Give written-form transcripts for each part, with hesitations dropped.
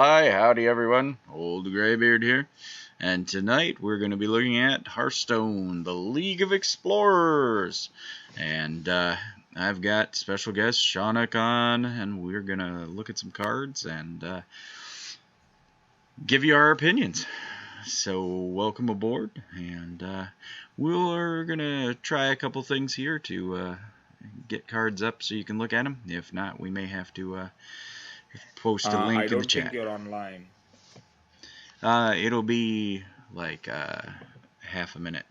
hi, howdy everyone, old Greybeard here, and tonight we're going to be looking at Hearthstone, the League of Explorers, and I've got special guest Shaunak on, and we're going to look at some cards and give you our opinions. So welcome aboard, and we're going to try a couple things here to get cards up so you can look at them. If not, we may have to post a link in the chat. I don't think you're online. It'll be like half a minute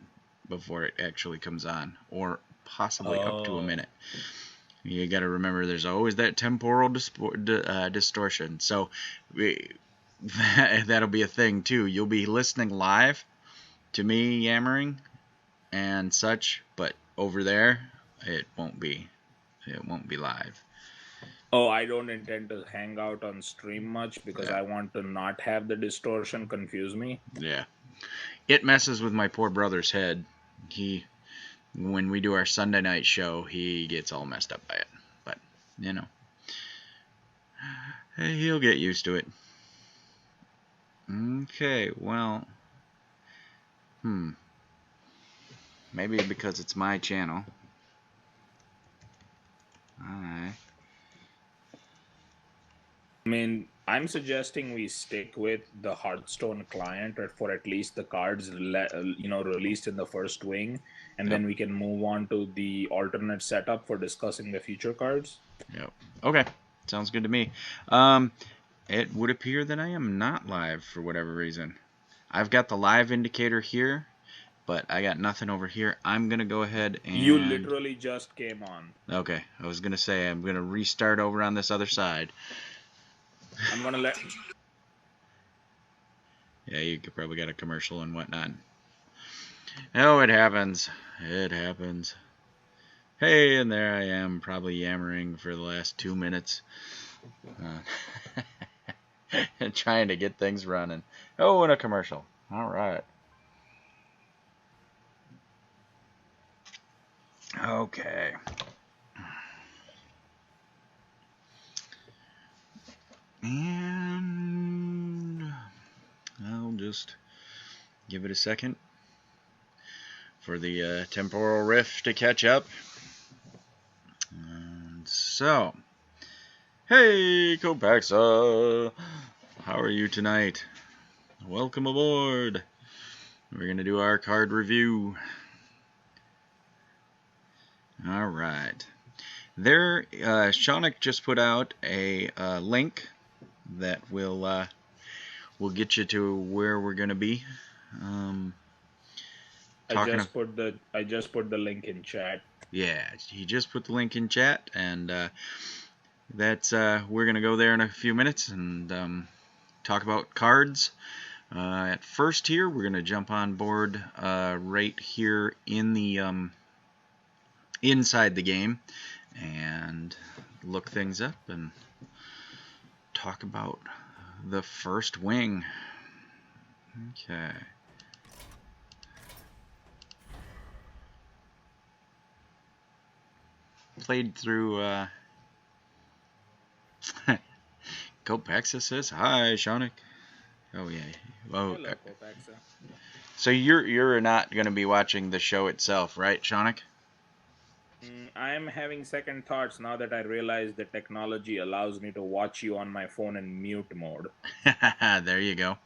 before it actually comes on, or possibly up to a minute. You got to remember, there's always that temporal distortion. So that'll be a thing too. You'll be listening live to me yammering and such, but over there it won't be. It won't be live. Oh, I don't intend to hang out on stream much because I want to not have the distortion confuse me. Yeah. It messes with my poor brother's head. When we do our Sunday night show, he gets all messed up by it. But, you know, he'll get used to it. Okay, well, maybe because it's my channel. Alright. I mean, I'm suggesting we stick with the Hearthstone client for at least the cards, released in the first wing, and then we can move on to the alternate setup for discussing the future cards. Yep. Okay, sounds good to me. It would appear that I am not live for whatever reason. I've got the live indicator here, but I got nothing over here. I'm gonna go ahead and... You literally just came on. Okay, I was gonna say I'm gonna restart over on this other side. I'm gonna let... Yeah, you could probably get a commercial and whatnot. Oh, it happens. It happens. Hey, and there I am, probably yammering for the last 2 minutes. Trying to get things running. Oh, and a commercial. Alright. Okay. And I'll just give it a second for the temporal rift to catch up. And so, hey, Kopaxa, how are you tonight? Welcome aboard. We're going to do our card review. Alright. There, Shaunak just put out a link that will get you to where we're going to be. I just put the link in chat. Yeah, he just put the link in chat, and that's we're gonna go there in a few minutes and talk about cards. At first, here we're gonna jump on board right here in the inside the game and look things up and talk about the first wing. Okay. Played through Kopaxa says hi, Shaunak. Oh yeah. Oh, hello, Kopaxa. So you're not going to be watching the show itself, right, Shaunak? I'm having second thoughts now that I realize that technology allows me to watch you on my phone in mute mode. There you go.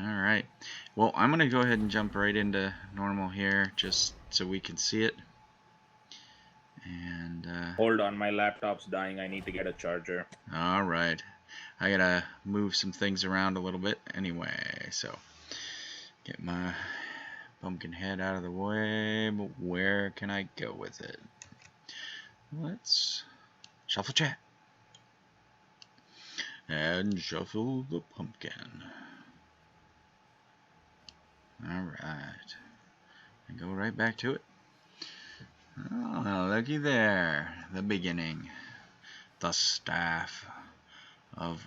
Alright. Well, I'm going to go ahead and jump right into normal here just so we can see it. And hold on, my laptop's dying. I need to get a charger. Alright. I got to move some things around a little bit anyway. So, get my pumpkin head out of the way, but where can I go with it? Let's shuffle chat and shuffle the pumpkin. Alright, and go right back to it. Oh, looky there, the beginning, the staff of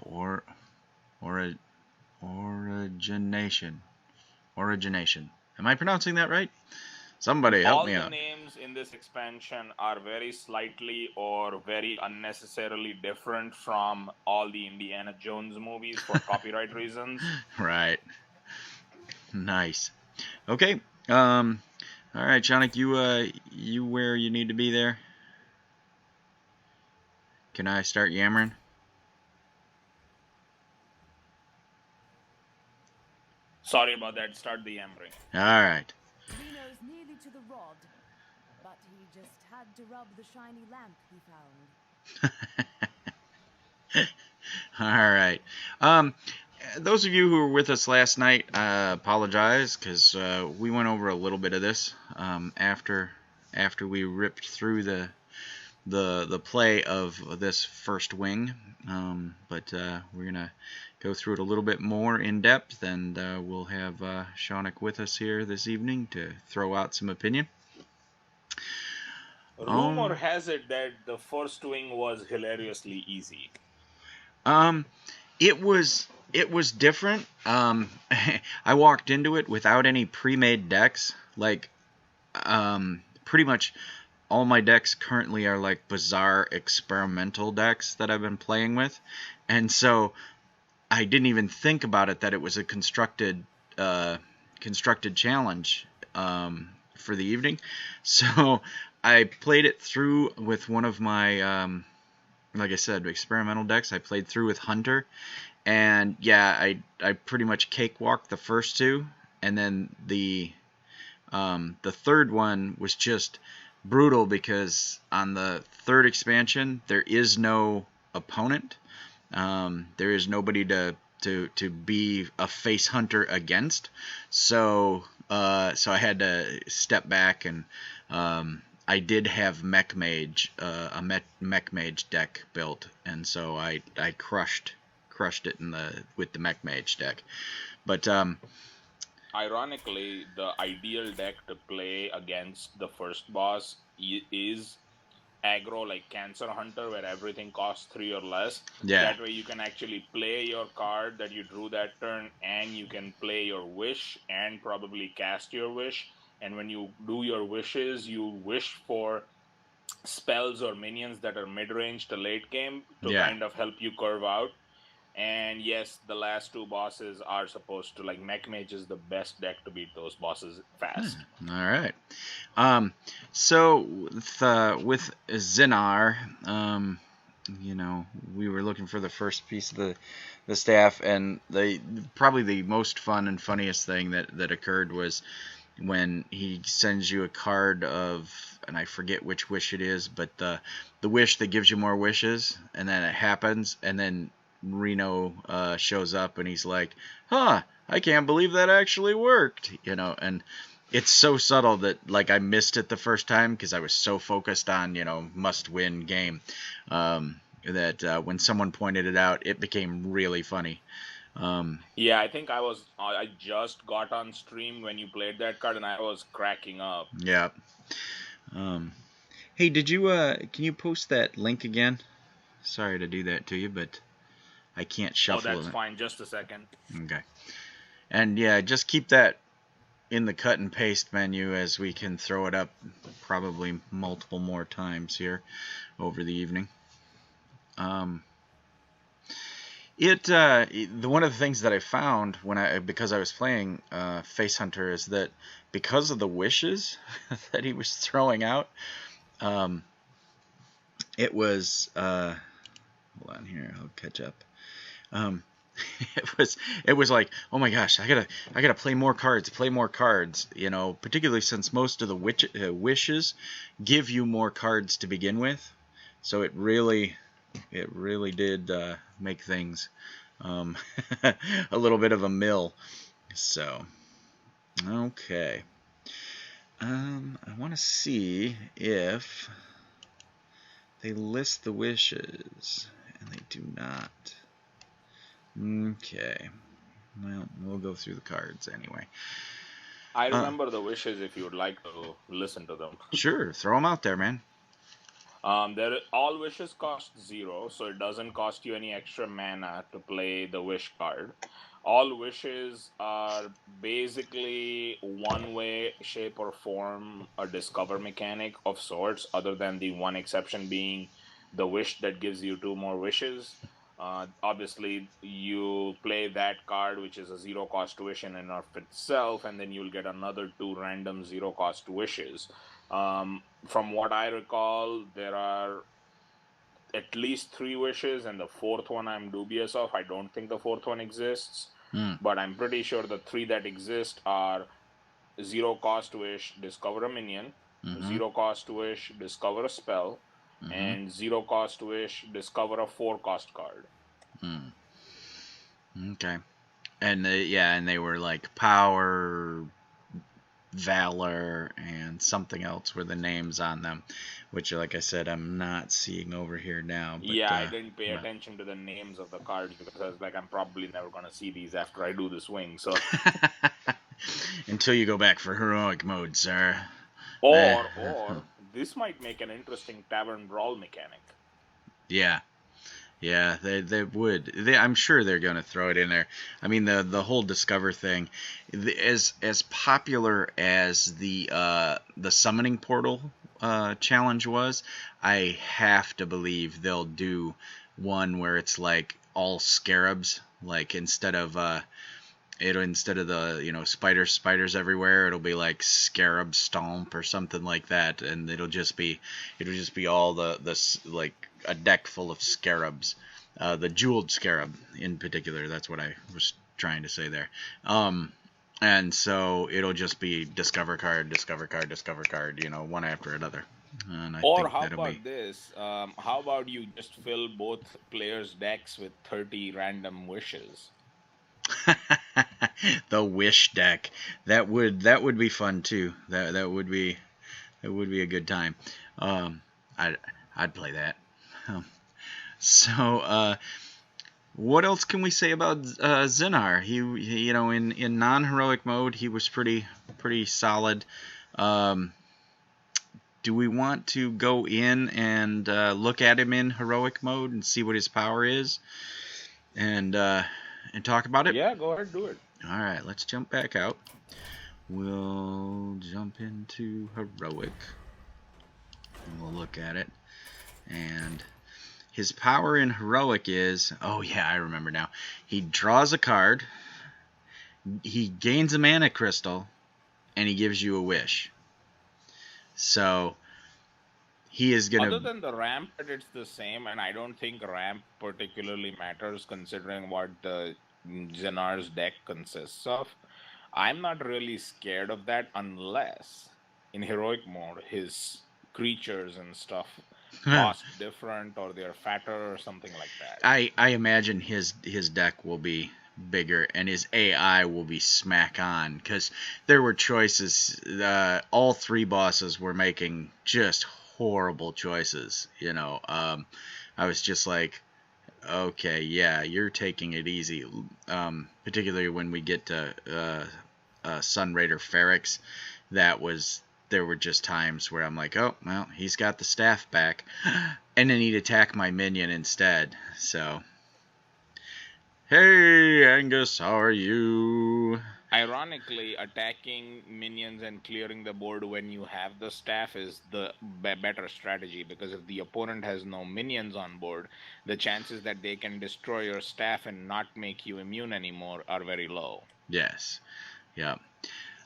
origination. Am I pronouncing that right? Somebody help All me the out. names in this expansion are very slightly or very unnecessarily different from all the Indiana Jones movies for copyright reasons. Right. Nice. Okay. All right, Shaunak, you where you need to be there? Can I start yammering? Sorry about that. Start the yammering. All right. Reno's nearly to the rod, but he just had to rub the shiny lamp he found. All right. Those of you who were with us last night, apologize because we went over a little bit of this after we ripped through the play of this first wing. But we're gonna go through it a little bit more in depth, and we'll have Shaunak with us here this evening to throw out some opinion. Rumor has it that the first wing was hilariously easy. It was different. I walked into it without any pre-made decks. Like, pretty much all my decks currently are like bizarre experimental decks that I've been playing with, and so I didn't even think about it that it was a constructed challenge for the evening. So I played it through with one of my like I said, experimental decks. I played through with Hunter, and yeah, I pretty much cakewalked the first two, and then the third one was just brutal because on the third expansion there is no opponent. There is nobody to be a face hunter against, so I had to step back, and I did have Mech Mage, a Mech Mage deck built, and so I crushed it with the Mech Mage deck. But ironically, the ideal deck to play against the first boss is aggro like Cancer Hunter, where everything costs 3 or less. yeah, That way you can actually play your card that you drew that turn, and you can play your wish and probably cast your wish. And when you do your wishes, you wish for spells or minions that are mid-range to late game to yeah. kind of help you curve out. And yes, the last two bosses are supposed to, like, Mech Mage is the best deck to beat those bosses fast. All right. So with Zinar, you know, we were looking for the first piece of the staff, and probably the most fun and funniest thing that occurred was when he sends you a card of, and I forget which wish it is, but the wish that gives you more wishes, and then it happens, and then Reno shows up, and he's like, "Huh, I can't believe that actually worked," you know, and it's so subtle that like I missed it the first time because I was so focused on, you know, must win game, that when someone pointed it out, it became really funny. Yeah, I think I just got on stream when you played that card, and I was cracking up. Yeah. Hey, did you can you post that link again? Sorry to do that to you, but I can't shuffle it. Oh, that's fine. Just a second. Okay. And yeah, just keep that in the cut and paste menu, as we can throw it up probably multiple more times here over the evening. One of the things that I found because I was playing Face Hunter is that because of the wishes that he was throwing out, it was hold on here, I'll catch up. It was like, oh my gosh, I gotta play more cards, you know, particularly since most of the wishes give you more cards to begin with, so it really did make things a little bit of a mill. So okay, I want to see if they list the wishes, and they do not. Okay. Well, we'll go through the cards anyway. I remember the wishes if you would like to listen to them. Sure, throw them out there, man. All wishes cost 0, so it doesn't cost you any extra mana to play the wish card. all wishes are basically one way, shape, or form a discover mechanic of sorts, other than the one exception being the wish that gives you two more wishes. Obviously, you play that card, which is a zero cost wish in and of itself, and then you'll get another two random zero cost wishes. From what I recall, there are at least three wishes, and the fourth one I'm dubious of. I don't think the fourth one exists, but I'm pretty sure the three that exist are zero cost wish, discover a minion, zero cost wish, discover a spell, and zero cost wish, discover a 4 cost card. Okay. And they were like power, valor, and something else were the names on them, which, like I said, I'm not seeing over here now. But, yeah, I didn't pay attention to the names of the cards because I was like, I'm probably never gonna see these after I do this wing. So until you go back for heroic mode, sir. or this might make an interesting tavern brawl mechanic. Yeah. Yeah, they would. I'm sure they're going to throw it in there. I mean, the whole Discover thing, as popular as the summoning portal challenge was, I have to believe they'll do one where it's like all scarabs, like instead of the spiders everywhere, it'll be like scarab stomp or something like that, and it'll just be all the like a deck full of scarabs, the jeweled scarab in particular. That's what I was trying to say there. And so it'll just be discover card, one after another. And I Or think how that'll about this? How about you just fill both players' decks with 30 random wishes? The wish deck. That would be fun too. That would be a good time. I'd play that. So what else can we say about Zinar? He in non-heroic mode he was pretty solid. Do we want to go in and look at him in heroic mode and see what his power is, and talk about it? Yeah, go ahead, do it. All right, let's jump back out. We'll jump into heroic. And we'll look at it. And his power in heroic is, oh yeah, I remember now. He draws a card, he gains a mana crystal, and he gives you a wish. So he is going to... Other than the ramp, it's the same, and I don't think ramp particularly matters considering what the Zinar's deck consists of. I'm not really scared of that unless in heroic mode his creatures and stuff cost different, or they're fatter or something like that. I imagine his deck will be bigger and his AI will be smack on, because there were choices. All three bosses were making just horrible choices. I was just like, okay, yeah, you're taking it easy. Particularly when we get to Sun Raider Ferrex, there were just times where I'm like, oh, well, he's got the staff back, and then he'd attack my minion instead. So, hey, Angus, how are you? Ironically, attacking minions and clearing the board when you have the staff is the better strategy, because if the opponent has no minions on board, the chances that they can destroy your staff and not make you immune anymore are very low. Yes. Yeah.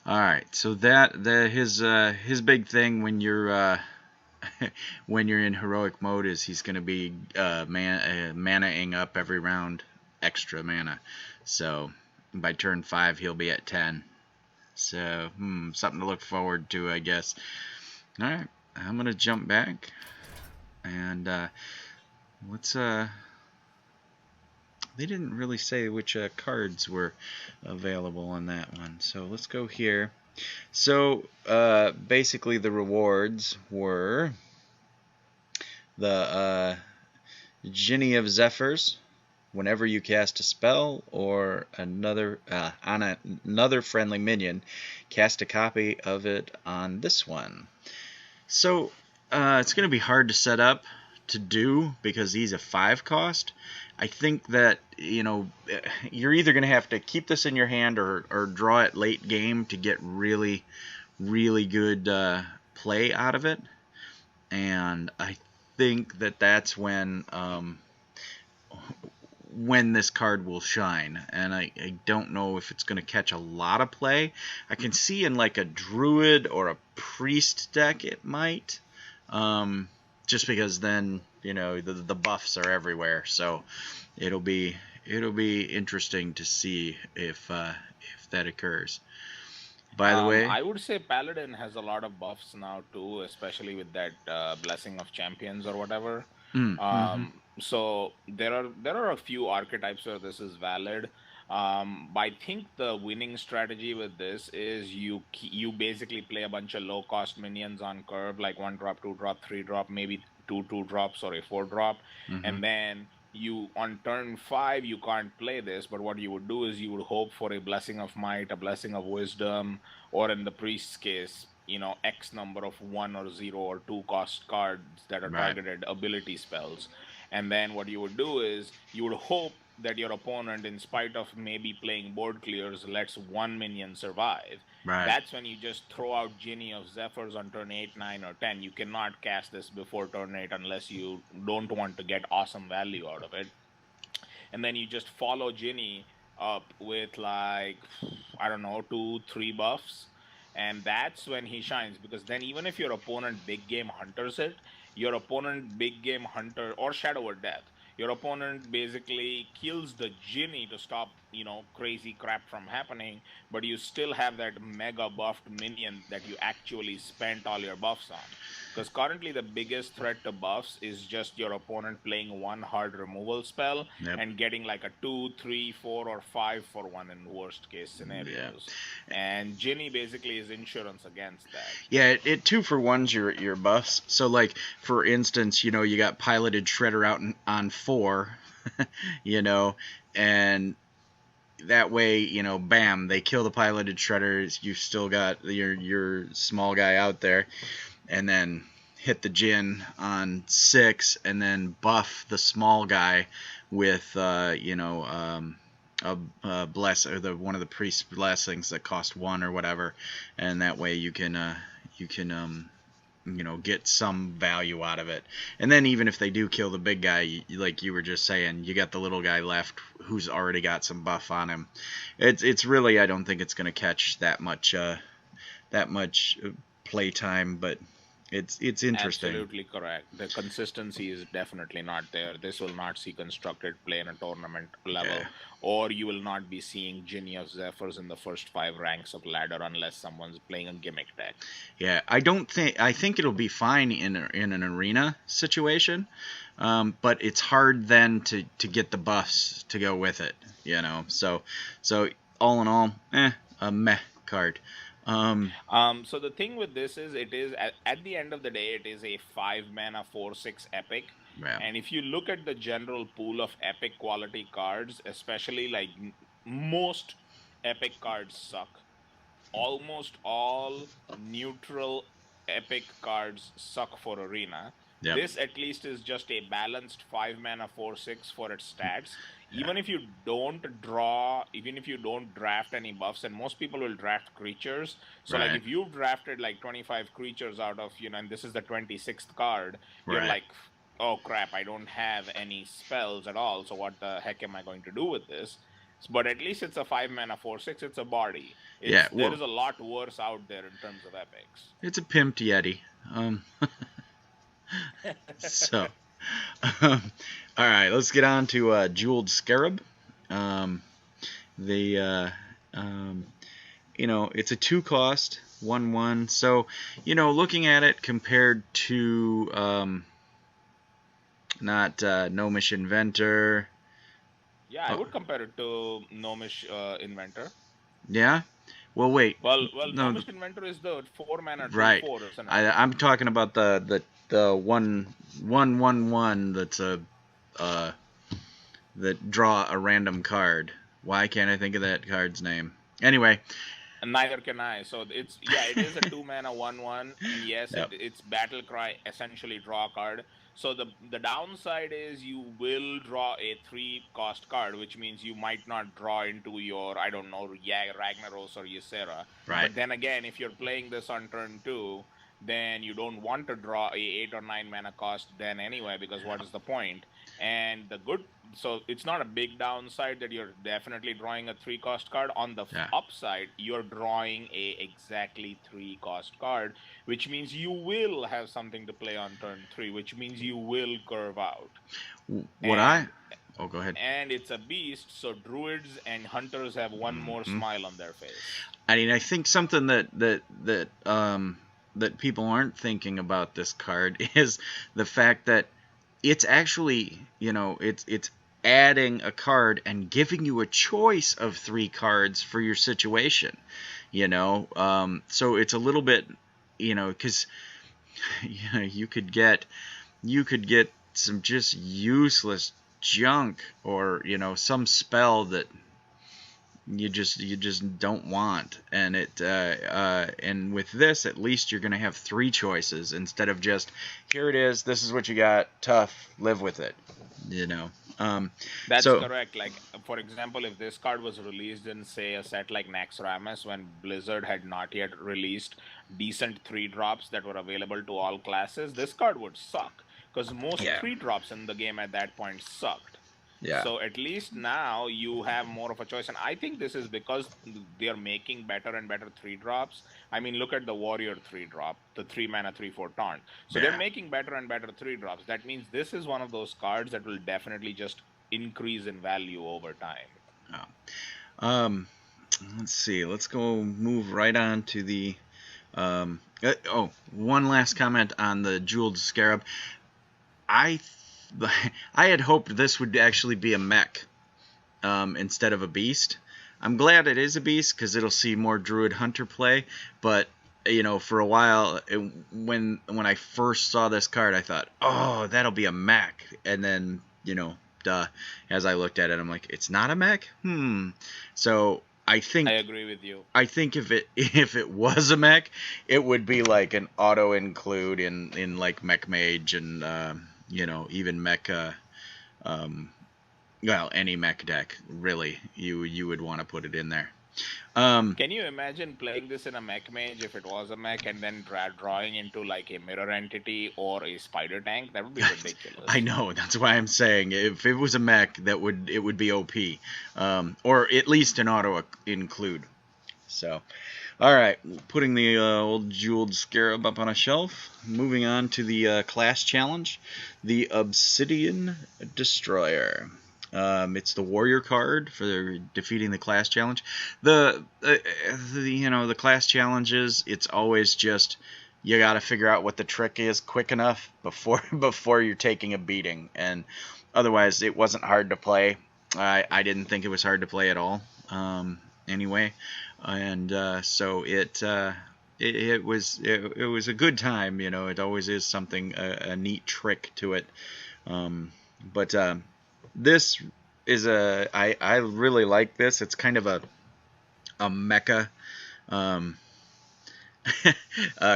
All right. So his big thing when you're when you're in heroic mode is he's going to be manaing up every round, extra mana. So by turn 5 he'll be at 10. So something to look forward to, I guess. All right. I'm going to jump back and let's they didn't really say which cards were available on that one. So let's go here. So basically the rewards were the Ginny of Zephyrs. Whenever you cast a spell or another on another friendly minion, cast a copy of it on this one. So it's going to be hard to set up to do because he's a 5 cost. I think that, you're either going to have to keep this in your hand or draw it late game to get really, really good play out of it. And I think that that's when this card will shine. And I don't know if it's going to catch a lot of play. I can see in like a druid or a priest deck it might. Just because then, the buffs are everywhere. So it'll be interesting to see if that occurs. By the way, I would say Paladin has a lot of buffs now too, especially with that Blessing of Champions or whatever. mm-hmm. So there are a few archetypes where this is valid. But I think the winning strategy with this is you basically play a bunch of low cost minions on curve, like 1 drop, 2 drop, 3 drop, maybe two drops or a 4 drop, Mm-hmm. and then you on turn 5 you can't play this, but what you would do is you would hope for a Blessing of Might, a Blessing of Wisdom, or in the priest's case, X number of 1 or 0 or 2 cost cards that are Right. targeted ability spells. And then what you would do is you would hope that your opponent, in spite of maybe playing board clears, lets one minion survive. Right. That's when you just throw out Genie of Zephyrs on turn 8, 9, or 10. You cannot cast this before turn 8 unless you don't want to get awesome value out of it. And then you just follow Ginny up with, like, I don't know, 2 3 buffs, and that's when he shines. Because then even if your opponent big game hunters it, your opponent big game hunter or Shadow or Death, your opponent basically kills the Ginny to stop crazy crap from happening, but you still have that mega buffed minion that you actually spent all your buffs on. Because currently the biggest threat to buffs is just your opponent playing one hard removal spell Yep. and getting like a 2, 3, 4, or 5 for 1 in worst case scenarios. And Ginny basically is insurance against that. Yeah, it 2-for-1s your buffs. So like for instance, you got piloted Shredder out on 4, and that way, bam, they kill the piloted Shredders. You've still got your small guy out there, and then hit the Jin on 6, and then buff the small guy with a bless, or one of the priest blessings that cost 1 or whatever, and that way you can get some value out of it. And then even if they do kill the big guy, like you were just saying, you got the little guy left who's already got some buff on him. It's really, I don't think it's going to catch that much play time, but it's interesting. Absolutely correct. The consistency is definitely not there. This will not see constructed play in a tournament level, Yeah. or you will not be seeing Genie of Zephyrs in the first 5 ranks of ladder unless someone's playing a gimmick deck. Yeah, I think it'll be fine in an arena situation, but it's hard then to get the buffs to go with it, So all in all, a meh card. So the thing with this is, it is at the end of the day, it is a 5-mana 4/6 epic. Yeah. And if you look at the general pool of epic quality cards, especially like most epic cards suck. Almost all neutral epic cards suck for arena. Yep. This at least is just a balanced 5-mana 4/6 for its stats. Even if you don't draft any buffs, and most people will draft creatures. So Right. like if you've drafted like 25 creatures out of, and this is the 26th card, you're Right. like, oh crap, I don't have any spells at all. So what the heck am I going to do with this? But at least it's a 5-mana 4/6. It's a body. Yeah, well- There is a lot worse out there in terms of epics. It's a pimped Yeti. So, all right, let's get on to Jeweled Scarab. It's a 2-cost 1/1. So, looking at it compared to not Gnomish Inventor. Yeah, I would compare it to Gnomish Inventor. Yeah. Well, wait. Well, No, Gnomish Inventor is the 4-mana 2/4, right. isn't it? I'm talking about the 1/1 that's that draw a random card. Why can't I think of that card's name? Anyway. And neither can I. So it is a 2-mana 1/1, and yes, Yep. it's Battle Cry, essentially draw a card. So the downside is you will draw a 3 cost card, which means you might not draw into your, I don't know, Ragnaros or Ysera. Right. But then again, if you're playing this on turn 2, then you don't want to draw a 8 or 9 mana cost then anyway, because what is the point? And the good, so it's not a big downside that you're definitely drawing a 3 cost card. On the Yeah. upside, you're drawing a exactly 3 cost card, which means you will have something to play on turn 3, which means you will curve out. Oh, go ahead. And it's a beast, so druids and hunters have one more smile on their face. I mean, I think something that people aren't thinking about this card is the fact that it's actually, it's adding a card and giving you a choice of 3 cards for your situation, so it's a little bit, because you could get some just useless junk, or some spell that you just don't want, and and with this, at least you're gonna have 3 choices instead of just, here it is, this is what you got, tough, live with it, That's correct. Like, for example, if this card was released in, say, a set like Naxxramas, when Blizzard had not yet released decent 3-drops that were available to all classes, this card would suck, because most 3-drops in the game at that point sucked. Yeah. So at least now you have more of a choice, and I think this is because they're making better and better 3-drops. I mean, look at the Warrior 3-drop, the 3-mana 3/4 taunt. So they're making better and better 3-drops. That means this is one of those cards that will definitely just increase in value over time. Oh. Let's see. Let's go move right on to the. One last comment on the Jeweled Scarab. I had hoped this would actually be a mech instead of a beast. I'm glad it is a beast because it'll see more Druid Hunter play. But for a while, when I first saw this card, I thought, oh, that'll be a mech. And then as I looked at it, I'm like, it's not a mech. So I agree with you. I think if it was a mech, it would be like an auto include in like Mech Mage and even mech, any mech deck, really, you would want to put it in there. Can you imagine playing this in a Mech Mage if it was a mech, and then drawing into like a Mirror Entity or a Spider Tank? That would be ridiculous. I know, that's why I'm saying if it was a mech, it would be OP, or at least an auto include. So, all right, putting the old Jeweled Scarab up on a shelf. Moving on to the class challenge, the Obsidian Destroyer. It's the warrior card for defeating the class challenge. The class challenges, it's always just you got to figure out what the trick is quick enough before you're taking a beating, and otherwise it wasn't hard to play. I didn't think it was hard to play at all. Anyway, and so it was a good time. It always is something, a neat trick to it. But this is I really like this. It's kind of a mecha.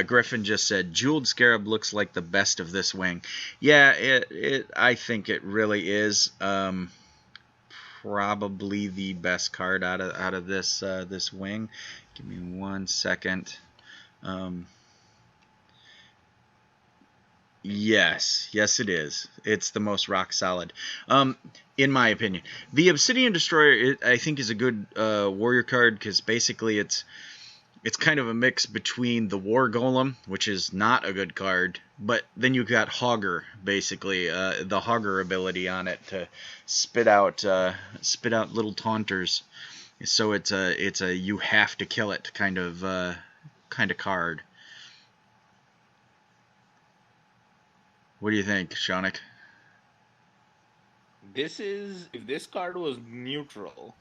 Griffin just said Jeweled Scarab looks like the best of this wing. Yeah, I think it really is. Probably the best card out of this this wing. Give me 1 second. Yes, it is. It's the most rock solid, in my opinion. The Obsidian Destroyer, I think, is a good warrior card because basically it's kind of a mix between the War Golem, which is not a good card, but then you've got Hogger, basically the Hogger ability on it to spit out little taunters. So it's a you have to kill it kind of card. What do you think, Shaunak? If this card was neutral,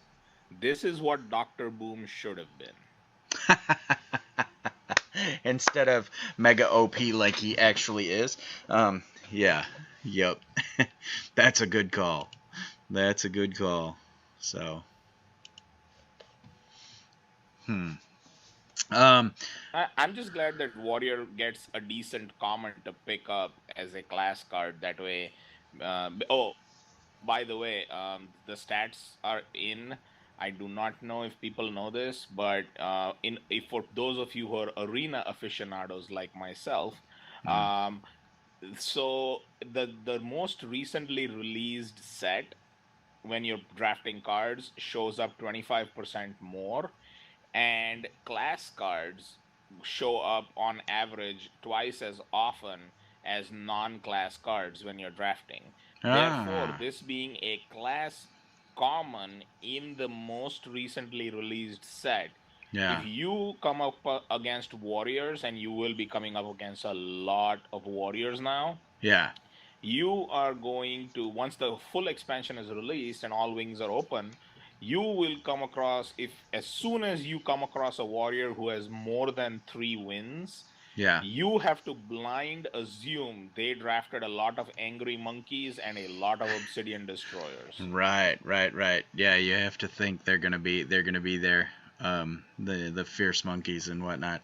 this is what Dr. Boom should have been. Instead of mega OP like he actually is. Yep. That's a good call. So, I'm just glad that Warrior gets a decent common to pick up as a class card. That way, oh, by the way, the stats are in. I do not know if people know this, but in if for those of you who are arena aficionados like myself, Mm. um, so the most recently released set when you're drafting cards shows up 25% more, and class cards show up on average twice as often as non-class cards when you're drafting. Therefore, Ah, this being a class common in the most recently released set, if yeah, you come up against warriors, and you will be coming up against a lot of warriors now, yeah, you are going to, once the full expansion is released and all wings are open, you will come across, if as soon as you come across a warrior who has more than 3 wins, yeah. you have to blind assume they drafted a lot of angry monkeys and a lot of obsidian destroyers. Right, right, right. Yeah, you have to think they're gonna be there. The fierce monkeys and whatnot.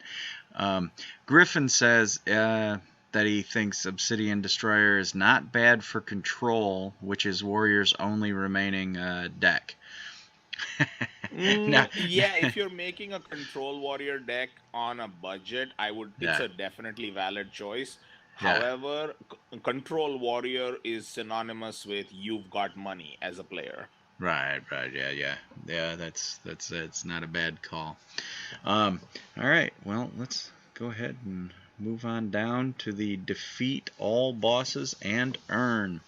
Griffin says that he thinks Obsidian Destroyer is not bad for control, which is Warrior's only remaining deck. Now, Yeah, if you're making a control warrior deck on a budget, it's yeah, a definitely valid choice. yeah. However, control warrior is synonymous with you've got money as a player. Right, right, yeah, yeah, yeah. That's not a bad call. Um, all right, well, let's go ahead and move on down to the defeat all bosses and earn.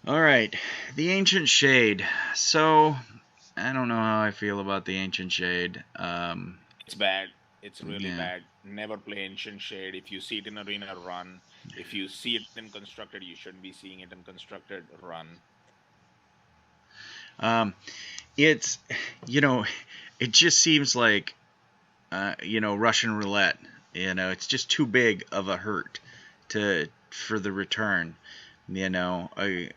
All right, the Ancient Shade. So I don't know how I feel about the Ancient Shade. It's bad. It's really Yeah. bad. Never play Ancient Shade. If you see it in Arena, run. If you see it in Constructed, you shouldn't be seeing it in Constructed, run. Um, it's you know, it just seems like Russian roulette. It's just too big of a hurt for the return. Okay,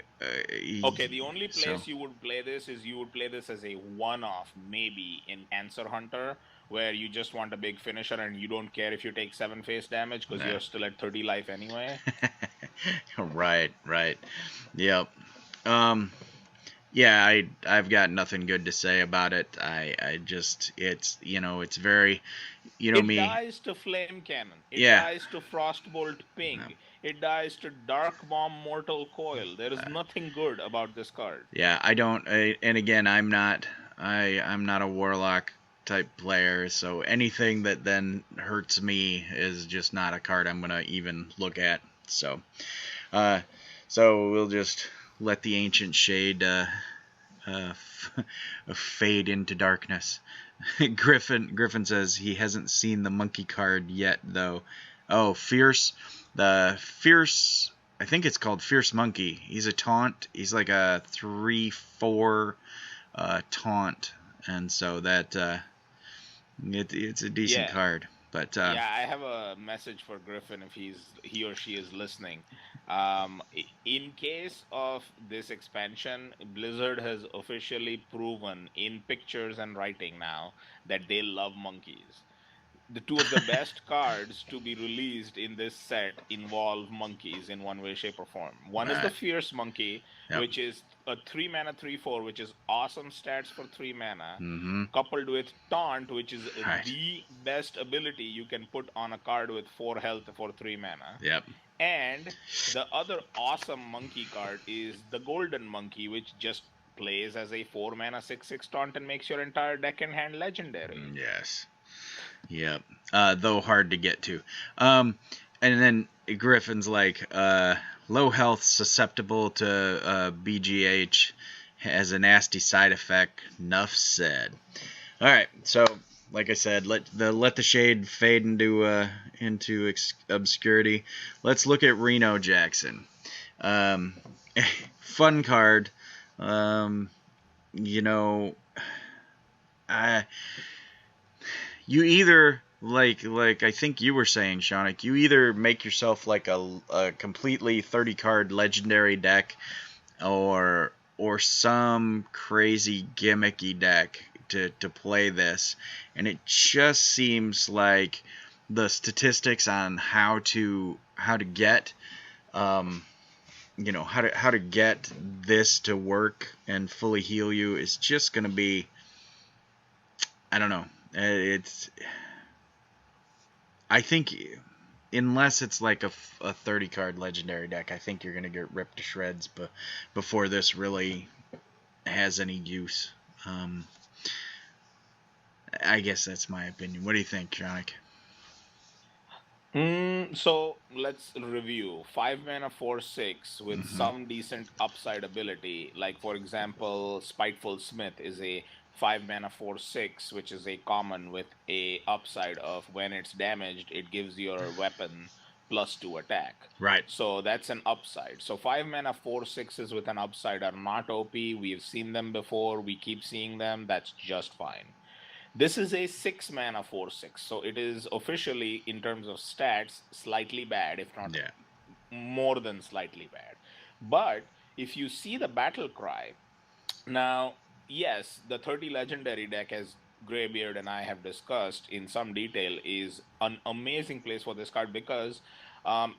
the only So place you would play this is you would play this as a one-off, maybe in Cancer Hunter, where you just want a big finisher and you don't care if you take 7 face damage because nah. you're still at 30 life anyway. Right, right, yep. Um, yeah, I've got nothing good to say about it. I just it's very It me. dies to Flame Cannon. It Yeah. dies to Frostbolt No. Ping. It dies to Dark Bomb Mortal Coil. There is nothing good about this card. Yeah, I don't. And again, I'm not a warlock type player, so anything that then hurts me is just not a card I'm gonna even look at. Uh, so we'll just let the ancient shade uh, fade into darkness. Griffin says he hasn't seen the monkey card yet, though. Oh, fierce. The fierce. I think it's called Fierce Monkey. He's a taunt. He's like a 3/4 taunt, and so that it's a decent Yeah, card. But yeah, I have a message for Griffin if he or she is listening. In case of this expansion, Blizzard has officially proven in pictures and writing now that they love monkeys. The two of the best cards to be released in this set involve monkeys in one way, shape, or form. One is the right. Fierce Monkey, Yep. which is a 3 mana 3/4, which is awesome stats for 3 mana, Mm-hmm. coupled with Taunt, which is Right. the best ability you can put on a card with 4 health for 3 mana. Yep. And the other awesome monkey card is the Golden Monkey, which just plays as a 4 mana 6/6 taunt and makes your entire deck and hand legendary. Yes. Yep. Though hard to get to. And then Griffin's like, low health, susceptible to BGH, has a nasty side effect. Nuff said. All right. So, like I said, let the shade fade into obscurity. Let's look at Reno Jackson. Um, fun card. Um, you know, I you either like I think you were saying, Shaunak, you either make yourself like a completely 30 card legendary deck or some crazy gimmicky deck to play this, and it just seems like the statistics on how to get how to get this to work and fully heal you is just going to be, I don't know. I think unless it's like a 30 card legendary deck, I think you're going to get ripped to shreds before this really has any use. I guess that's my opinion. What do you think, Shaunak? So let's review. 5 mana 4/6 with Mm-hmm. some decent upside ability. Like for example, Spiteful Smith is a 5 mana 4/6, which is a common with a upside of when it's damaged, it gives your weapon +2 attack. Right. So that's an upside. So 5 mana 4/6s with an upside are not OP. We've seen them before. We keep seeing them. That's just fine. This is a 6 mana 4/6, so it is officially, in terms of stats, slightly bad, if not Yeah. more than slightly bad. But if you see the battle cry, now, yes, the 30 legendary deck, as Greybeard and I have discussed in some detail, is an amazing place for this card because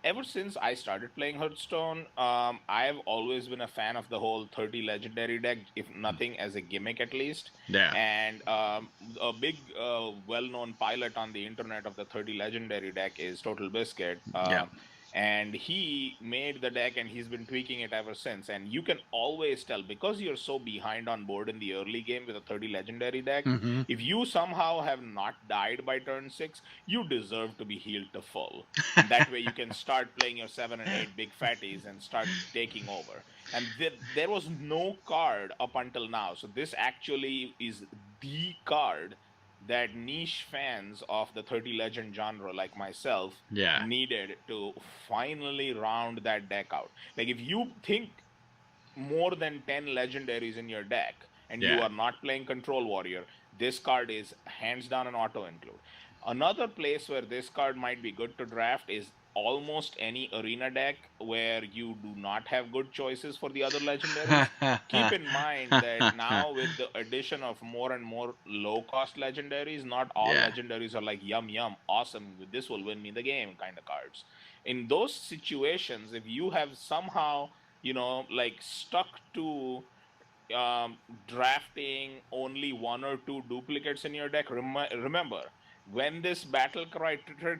ever since I started playing Hearthstone, I've always been a fan of the whole 30 legendary deck, if nothing as a gimmick at least. Yeah. And a big, well known pilot on the internet of the 30 legendary deck is Total Biscuit. Yeah. And he made the deck and he's been tweaking it ever since. And you can always tell, because you're so behind on board in the early game with a 30 legendary deck, Mm-hmm. if you somehow have not died by turn 6, you deserve to be healed to full. And that way you can start playing your 7 and 8 big fatties and start taking over. And there was no card up until now. So this actually is the card that niche fans of the 30 legend genre like myself Yeah. needed to finally round that deck out. Like if you think more than 10 legendaries in your deck and you Yeah. are not playing Control Warrior, this card is hands down an auto include. Another place where this card might be good to draft is almost any arena deck where you do not have good choices for the other legendaries. Keep in mind that now with the addition of more and more low cost legendaries, not all Yeah. legendaries are like yum yum, awesome, this will win me the game kind of cards. In those situations, if you have somehow, like stuck to um, drafting only one or two duplicates in your deck, remember, when this battle cry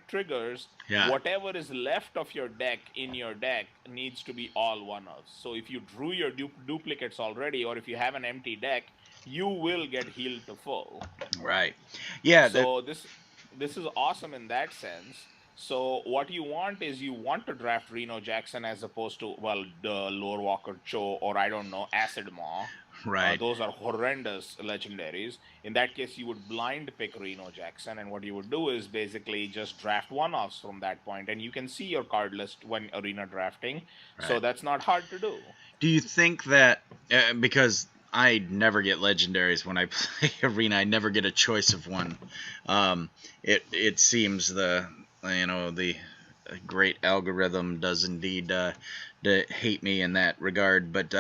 triggers, Yeah. whatever is left of your deck in your deck needs to be all one-offs. So if you drew your duplicates already, or if you have an empty deck, you will get healed to full. Right. Yeah. So this is awesome in that sense. So what you want is you want to draft Reno Jackson as opposed to, well, the Lore Walker Cho, or I don't know, Acid Maw. Right. Those are horrendous legendaries. In that case, you would blind pick Reno Jackson, and what you would do is basically just draft one-offs from that point, and you can see your card list when arena drafting. So Right. that's not hard to do. Do you think that because I never get legendaries when I play arena, I never get a choice of one. It seems the great algorithm does indeed to hate me in that regard, but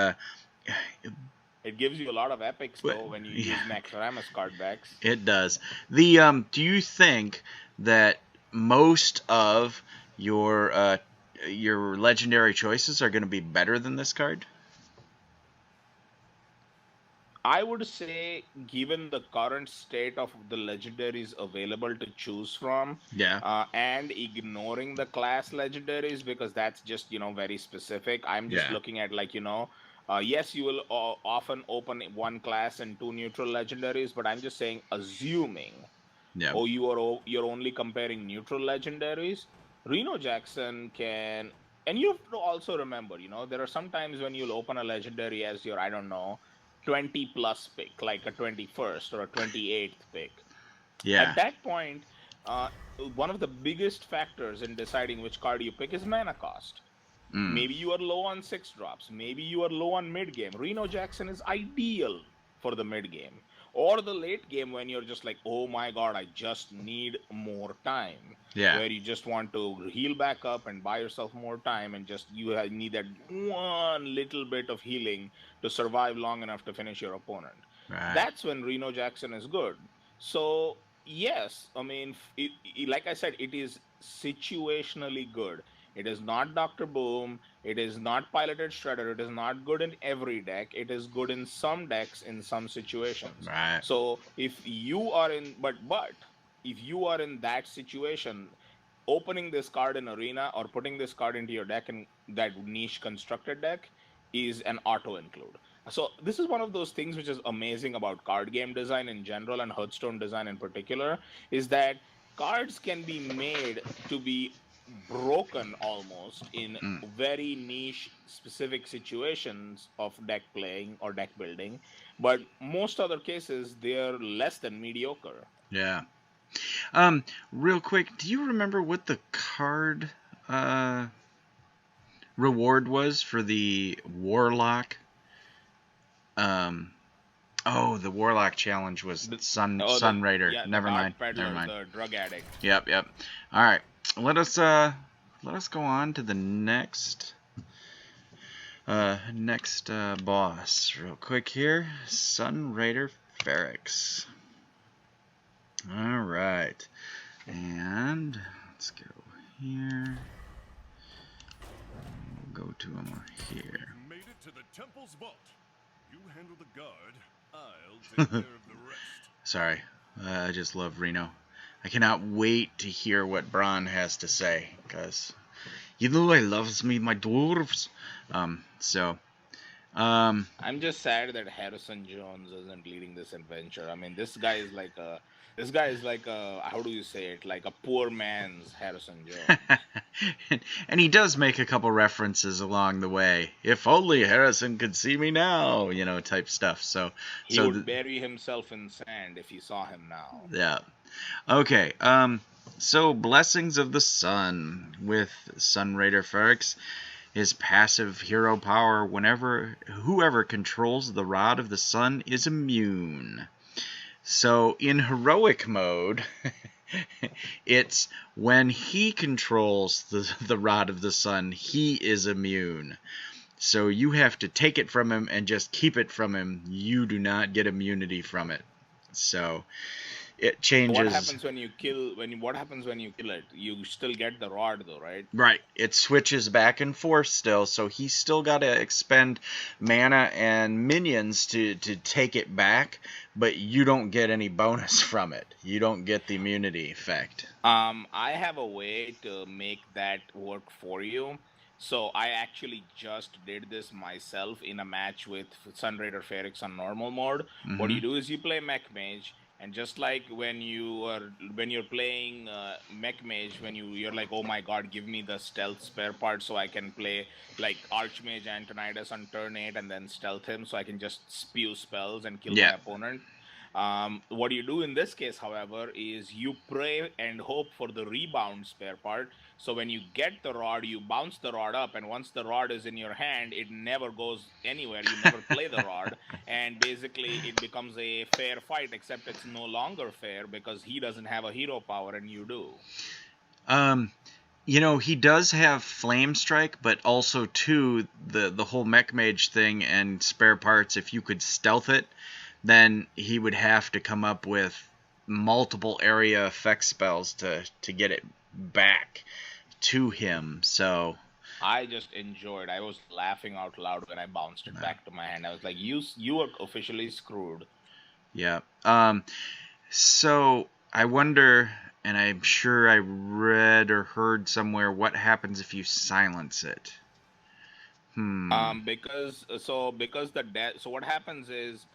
It gives you a lot of epics But- though when you use Naxxramas card backs. it does. The do you think that most of your legendary choices are going to be better than this card? I would say, given the current state of the legendaries available to choose from, Yeah. and ignoring the class legendaries because that's just very specific. I'm just Yeah. looking at yes, you will often open one class and two neutral legendaries, but I'm just saying, assuming Yeah. you're only comparing neutral legendaries, Reno Jackson can. And you have to also remember, there are some times when you'll open a legendary as your, I don't know, 20 plus pick, like a 21st or a 28th pick. Yeah. At that point, uh, one of the biggest factors in deciding which card you pick is mana cost. Maybe you are low on 6 drops. Maybe you are low on mid game. Reno Jackson is ideal for the mid game. Or the late game when you're just like, oh my god, I just need more time. Yeah. Where you just want to heal back up and buy yourself more time, and just need that one little bit of healing to survive long enough to finish your opponent. Right. that's when Reno Jackson is good. So yes, I mean, like I said, it is situationally good. It is not Dr. Boom. It is not Piloted Shredder. It is not good in every deck. It is good in some decks in some situations. Right. So if you are in, but if you are in that situation, opening this card in Arena or putting this card into your deck in that niche constructed deck is an auto include. So this is one of those things which is amazing about card game design in general and Hearthstone design in particular, is that cards can be made to be broken almost in Mm. very niche specific situations of deck playing or deck building, but most other cases they're less than mediocre. Yeah. Real quick, do you remember what the card uh reward was for the Warlock? Um, oh, the Warlock challenge was The, the Sun Raider. yeah, the Never dart mind. Never peddler, mind. the drug addict. Yep. All right. Let us go on to the next boss real quick here. Sun Raider Ferrex. All right. And let's go here. We'll go to him here. We've made it to the temple's vault. You handle the guard. I'll take care of the rest. Sorry, I just love Reno. I cannot wait to hear what Bron has to say, because you know I loves me my dwarves. I'm just sad that Harrison Jones isn't leading this adventure. I mean, this guy is like a how do you say it? Like a poor man's Harrison Jones. and he does make a couple references along the way. If only Harrison could see me now, type stuff. He would bury himself in sand if he saw him now. Yeah. Okay. So Blessings of the Sun with Sun Raider Ferrex. His passive hero power, whoever controls the Rod of the Sun is immune. So in heroic mode, it's when he controls the Rod of the Sun, he is immune. So you have to take it from him and just keep it from him. You do not get immunity from it. So it changes. What happens when you kill it? You still get the rod though, right? Right. It switches back and forth still, so he's still got to expend mana and minions to take it back, but you don't get any bonus from it. You don't get the immunity effect. I have a way to make that work for you. So I actually just did this myself in a match with Sun Raider Ferrex on normal mode. What you do is you play Mech Mage, and just like when you're playing Mech Mage, when you're like, oh my god, give me the stealth spare part so I can play like Archmage Antonidas on turn 8 and then stealth him so I can just spew spells and kill my opponent. What you do in this case, however, is you pray and hope for the rebound spare part. So when you get the rod, you bounce the rod up, and once the rod is in your hand, it never goes anywhere. You never play the rod, and basically it becomes a fair fight, except it's no longer fair because he doesn't have a hero power and you do. He does have Flame Strike, but also, too, the whole Mech Mage thing and spare parts, if you could stealth it, then he would have to come up with multiple area effect spells to get it back to him. So I just enjoyed. I was laughing out loud when I bounced it back to my hand. I was like, you are officially screwed. Yeah. So I wonder, and I'm sure I read or heard somewhere, what happens if you silence it? Because what happens is,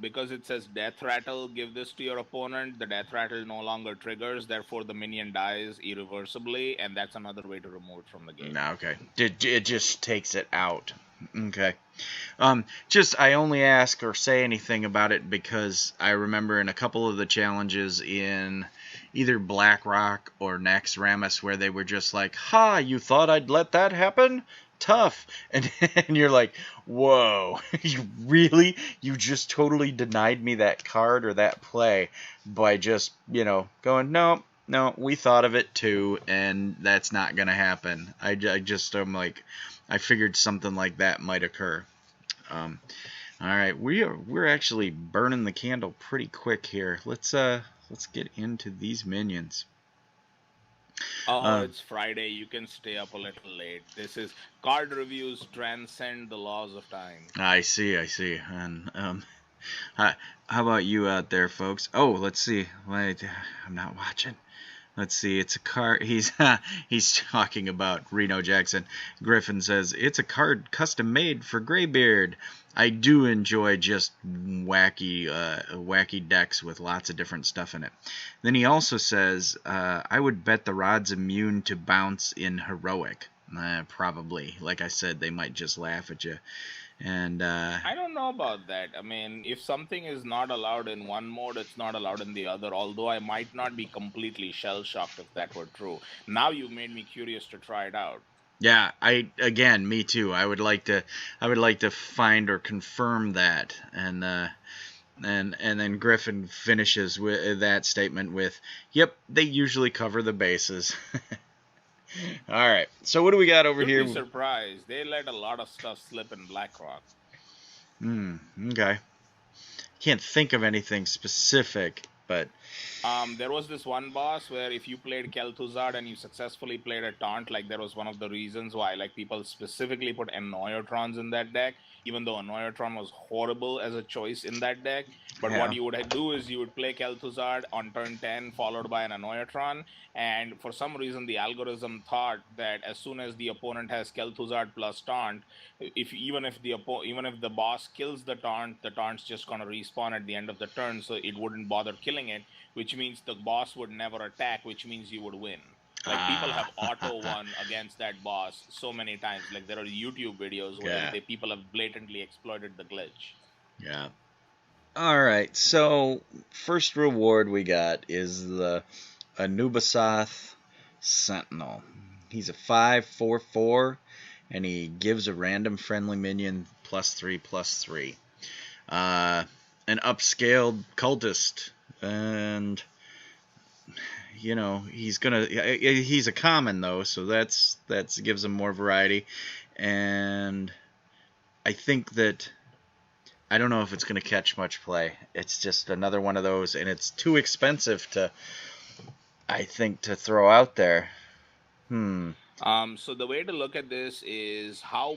because it says death rattle, give this to your opponent, the death rattle no longer triggers, therefore the minion dies irreversibly, and that's another way to remove it from the game. Okay. It just takes it out. Okay. I only ask or say anything about it because I remember in a couple of the challenges in either BlackRock or Naxxramas where they were just like, ha, you thought I'd let that happen? Tough. And you're like, whoa, you just totally denied me that card or that play by just, going, no, we thought of it too, and that's not going to happen. I'm like, I figured something like that might occur. All All right, we're actually burning the candle pretty quick here. Let's get into these minions. Oh, it's Friday. You can stay up a little late. This is card reviews transcend the laws of time. I see. And how about you out there, folks? Oh, let's see. Wait, I'm not watching. Let's see. It's a card. He's talking about Reno Jackson. Griffin says it's a card custom made for Greybeard. I do enjoy just wacky decks with lots of different stuff in it. Then he also says, I would bet the Rod's immune to bounce in heroic. Probably. Like I said, they might just laugh at you. And I don't know about that. I mean, if something is not allowed in one mode, it's not allowed in the other. Although I might not be completely shell shocked if that were true. Now you've made me curious to try it out. yeah, me too. I would like to find or confirm that. And then Griffin finishes with that statement with, "Yep, they usually cover the bases." All right. So what do we got over here? You'd be surprised. They let a lot of stuff slip in BlackRock. Okay. Can't think of anything specific, but there was this one boss where if you played Kel'Thuzad and you successfully played a taunt, like that was one of the reasons why like people specifically put Annoyatrons in that deck, even though Annoyatron was horrible as a choice in that deck. But Yeah. what you would do is you would play Kel'Thuzad on turn 10 followed by an Annoyatron, and for some reason the algorithm thought that as soon as the opponent has Kel'Thuzad plus taunt, even if the boss kills the taunt's just gonna respawn at the end of the turn, so it wouldn't bother killing it, which means the boss would never attack, which means you would win. Like people have auto won against that boss so many times. Like there are YouTube videos where people have blatantly exploited the glitch. Yeah. All right. So first reward we got is the Anubasath Sentinel. He's a 5/4/4, and he gives a random friendly minion +3/+3. An upscaled cultist, and he's a common though, so that's gives him more variety. And I think that I don't know if it's going to catch much play. It's just another one of those, and it's too expensive to throw out there. So the way to look at this is how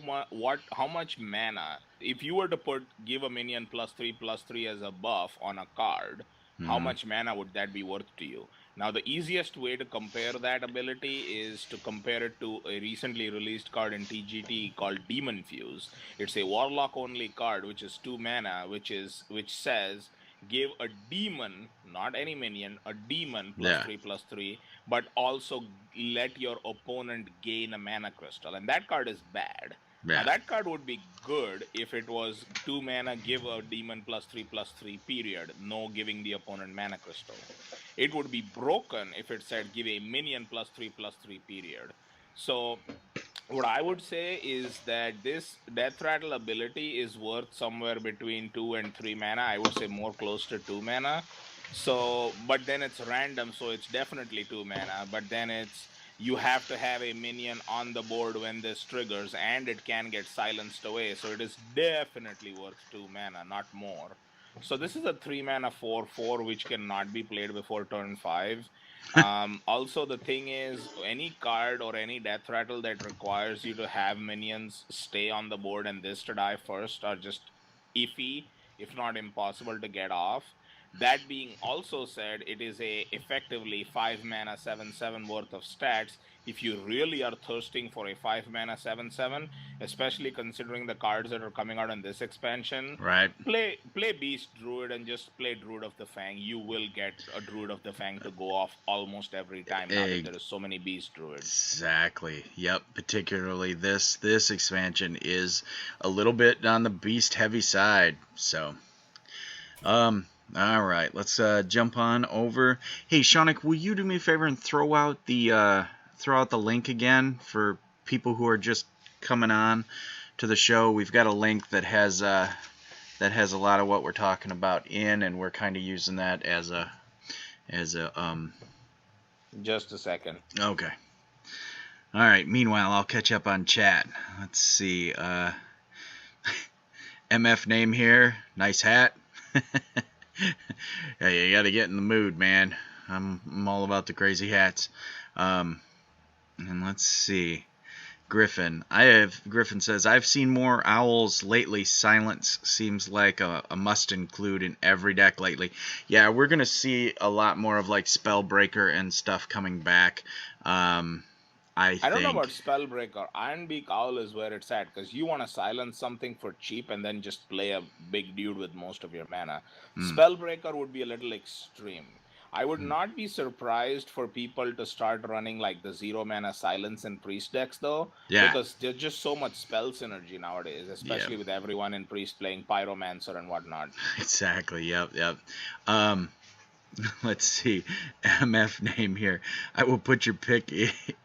much mana. If you were to give a minion +3/+3 as a buff on a card, how much mana would that be worth to you? Now, the easiest way to compare that ability is to compare it to a recently released card in TGT called Demon Fuse. It's a Warlock only card, which is 2 mana, which says give a demon, not any minion, a demon +3/+3, but also let your opponent gain a mana crystal. And that card is bad. Yeah. Now, that card would be good if it was 2 mana, give a demon +3/+3, period. No giving the opponent mana crystal. It would be broken if it said give a minion +3/+3, period. So what I would say is that this Death Rattle ability is worth somewhere between 2 and 3 mana. I would say more close to 2 mana. So, but then it's random, so it's definitely 2 mana. But then you have to have a minion on the board when this triggers, and it can get silenced away. So it is definitely worth 2 mana, not more. So this is a 3 mana 4/4, which cannot be played before turn 5. Also, the thing is, any card or any Death Rattle that requires you to have minions stay on the board and this to die first are just iffy, if not impossible to get off. That being also said, it is effectively 5 mana 7/7 worth of stats. If you really are thirsting for a 5 mana 7/7, especially considering the cards that are coming out in this expansion, right? Play Beast Druid and just play Druid of the Fang. You will get a Druid of the Fang to go off almost every time now that there are so many Beast Druids. Exactly. Yep. Particularly this expansion is a little bit on the beast heavy side. So, all right, let's jump on over. Hey, Shaunak, will you do me a favor and throw out the link again for people who are just coming on to the show? We've got a link that has a lot of what we're talking about in, and we're kind of using that as a Just a second. Okay. All right. Meanwhile, I'll catch up on chat. Let's see. MF name here. Nice hat. Yeah, you got to get in the mood, man. I'm all about the crazy hats. And let's see. Griffin says, I've seen more owls lately. Silence seems like a must include in every deck lately. Yeah, we're gonna see a lot more of like Spellbreaker and stuff coming back. I don't know think. about Spellbreaker. Ironbeak Owl is where it's at, because you want to silence something for cheap and then just play a big dude with most of your mana. Spellbreaker would be a little extreme. I would not be surprised for people to start running like the 0 mana silence and priest decks though. Yeah. Because there's just so much spell synergy nowadays, especially with everyone in priest playing Pyromancer and whatnot. Exactly. Yep. Let's see. MF name here. I will put your pic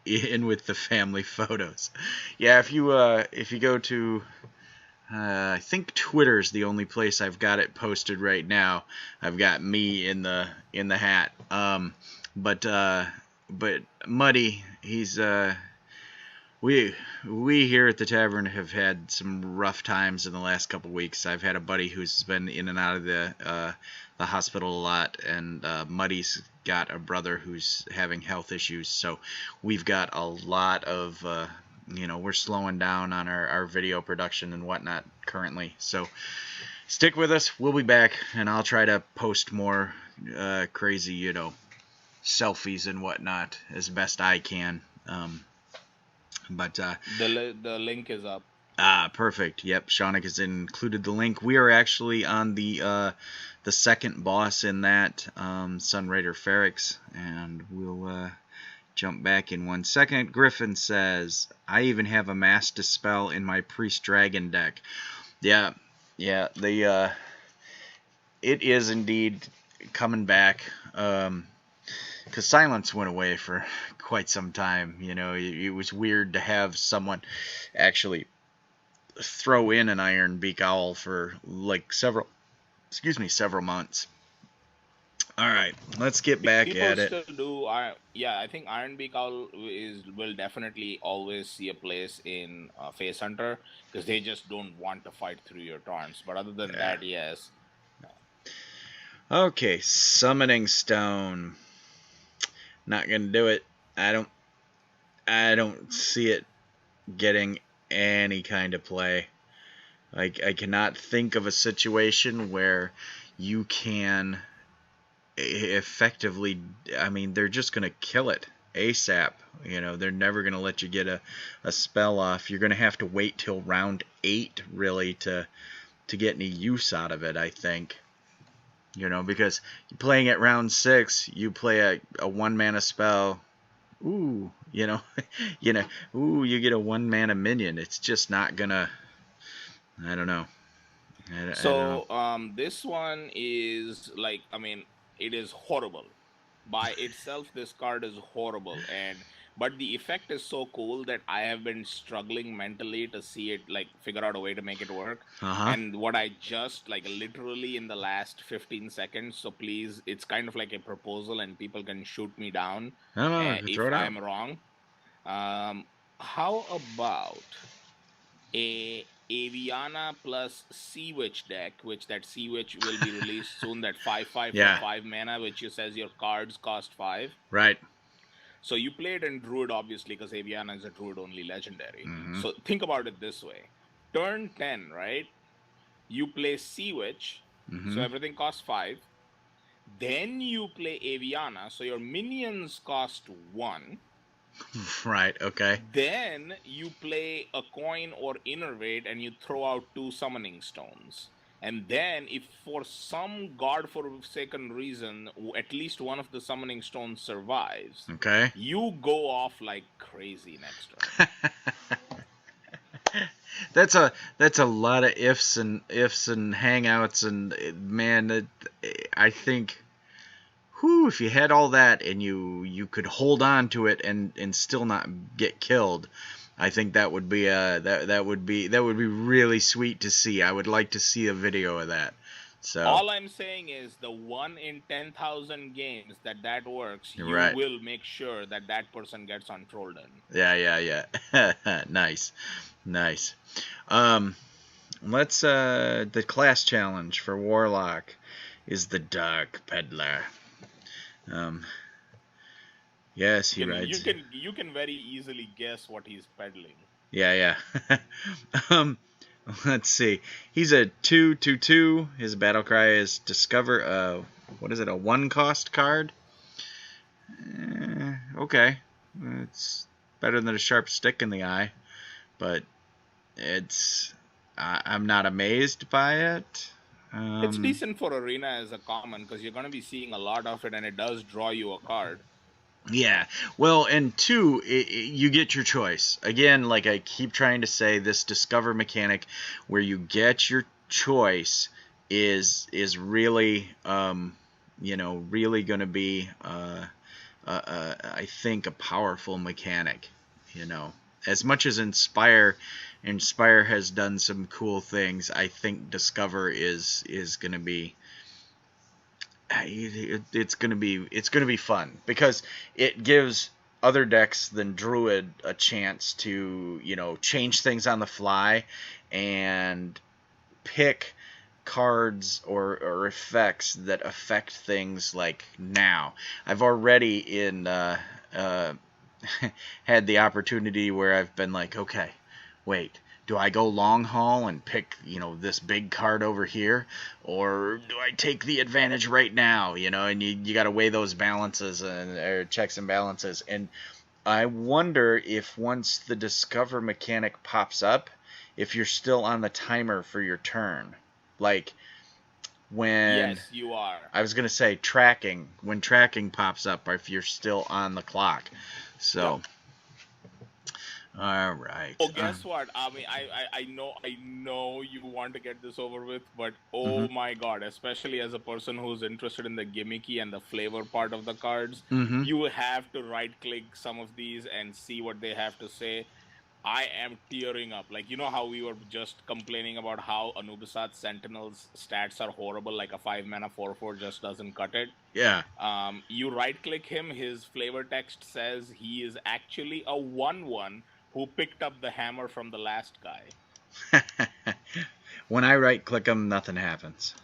in with the family photos. Yeah, if you go to I think Twitter's the only place I've got it posted right now. I've got me in the hat. But Muddy, he's we here at the tavern have had some rough times in the last couple weeks. I've had a buddy who's been in and out of the hospital a lot, and Muddy's got a brother who's having health issues. So we've got a lot of we're slowing down on our video production and whatnot currently. So stick with us. We'll be back, and I'll try to post more crazy selfies and whatnot as best I can. But the link is up. Perfect. Yep, Shaunak has included the link. We are actually on the second boss in that, Sun Raider Ferrix, and we'll jump back in 1 second. Griffin says, I even have a Mass Dispel in my Priest Dragon deck. Yeah, it is indeed coming back. Because Silence went away for quite some time. It was weird to have someone actually throw in an Ironbeak Owl for like several months. All right, let's get back at it. People still do. I think Ironbeak Owl will definitely always see a place in Face Hunter, because they just don't want to fight through your taunts. But other than that, yes. Okay, Summoning Stone. Not gonna do it. I don't see it getting any kind of play. I cannot think of a situation where you can effectively. I mean, they're just gonna kill it ASAP. They're never gonna let you get a spell off. You're gonna have to wait till round 8 really to get any use out of it, I think. Because playing at round 6, you play a 1 mana spell. Ooh, you get a 1 mana minion. It's just not gonna. I don't know. I don't know. This one is it is horrible. By itself, this card is horrible, but the effect is so cool that I have been struggling mentally to see it, figure out a way to make it work. And what I just, literally in the last 15 seconds, so please, it's kind of like a proposal and people can shoot me down if I'm wrong. How about a Aviana plus Sea Witch deck, which that Sea Witch will be released soon, that 5/5 for 5 mana, which says your cards cost 5. Right. So you play it in Druid, obviously, because Aviana is a Druid-only legendary. So think about it this way. Turn 10, right? You play Sea Witch, so everything costs 5. Then you play Aviana, so your minions cost 1. Right, okay. Then you play a coin or innervate and you throw out 2 summoning stones. And then if for some godforsaken reason at least one of the summoning stones survives, okay, you go off like crazy next round. That's a lot of ifs and hangouts, and man, I think if you had all that and you could hold on to it and still not get killed, I think that would be that would be really sweet to see. I would like to see a video of that. So all I'm saying is the 1 in 10,000 games that works, you will make sure that person gets on Trollden. Yeah. Nice. let's the class challenge for Warlock is the Dark Peddler. Yes, he rides. You can very easily guess what he's peddling. Yeah. Let's see. He's a 2/2/2. His battle cry is discover what is it? A 1-cost card. Okay, it's better than a sharp stick in the eye, but I'm not amazed by it. It's decent for arena as a common because you're going to be seeing a lot of it, and it does draw you a card. Yeah, well, and 2, you get your choice. Again, like I keep trying to say, this discover mechanic where you get your choice is really, really going to be, I think, a powerful mechanic. As much as Inspire has done some cool things, I think Discover is going to be. It's gonna be fun because it gives other decks than Druid a chance to change things on the fly and pick cards or effects that affect things like now. I've already had the opportunity where I've been like, okay, wait. Do I go long haul and pick, this big card over here? Or do I take the advantage right now? And you got to weigh those balances or checks and balances. And I wonder if once the Discover mechanic pops up, if you're still on the timer for your turn. Like when... Yes, you are. I was going to say tracking. When tracking pops up, or if you're still on the clock. So... Yep. All right. Oh, guess what? I mean, I know you want to get this over with, but oh my God, especially as a person who's interested in the gimmicky and the flavor part of the cards, you have to right-click some of these and see what they have to say. I am tearing up. Like, you know how we were just complaining about how Anubisat Sentinel's stats are horrible, like a 5-mana 4/4 just doesn't cut it? Yeah. You right-click him, his flavor text says he is actually a 1/1 who picked up the hammer from the last guy. When I right-click them, nothing happens.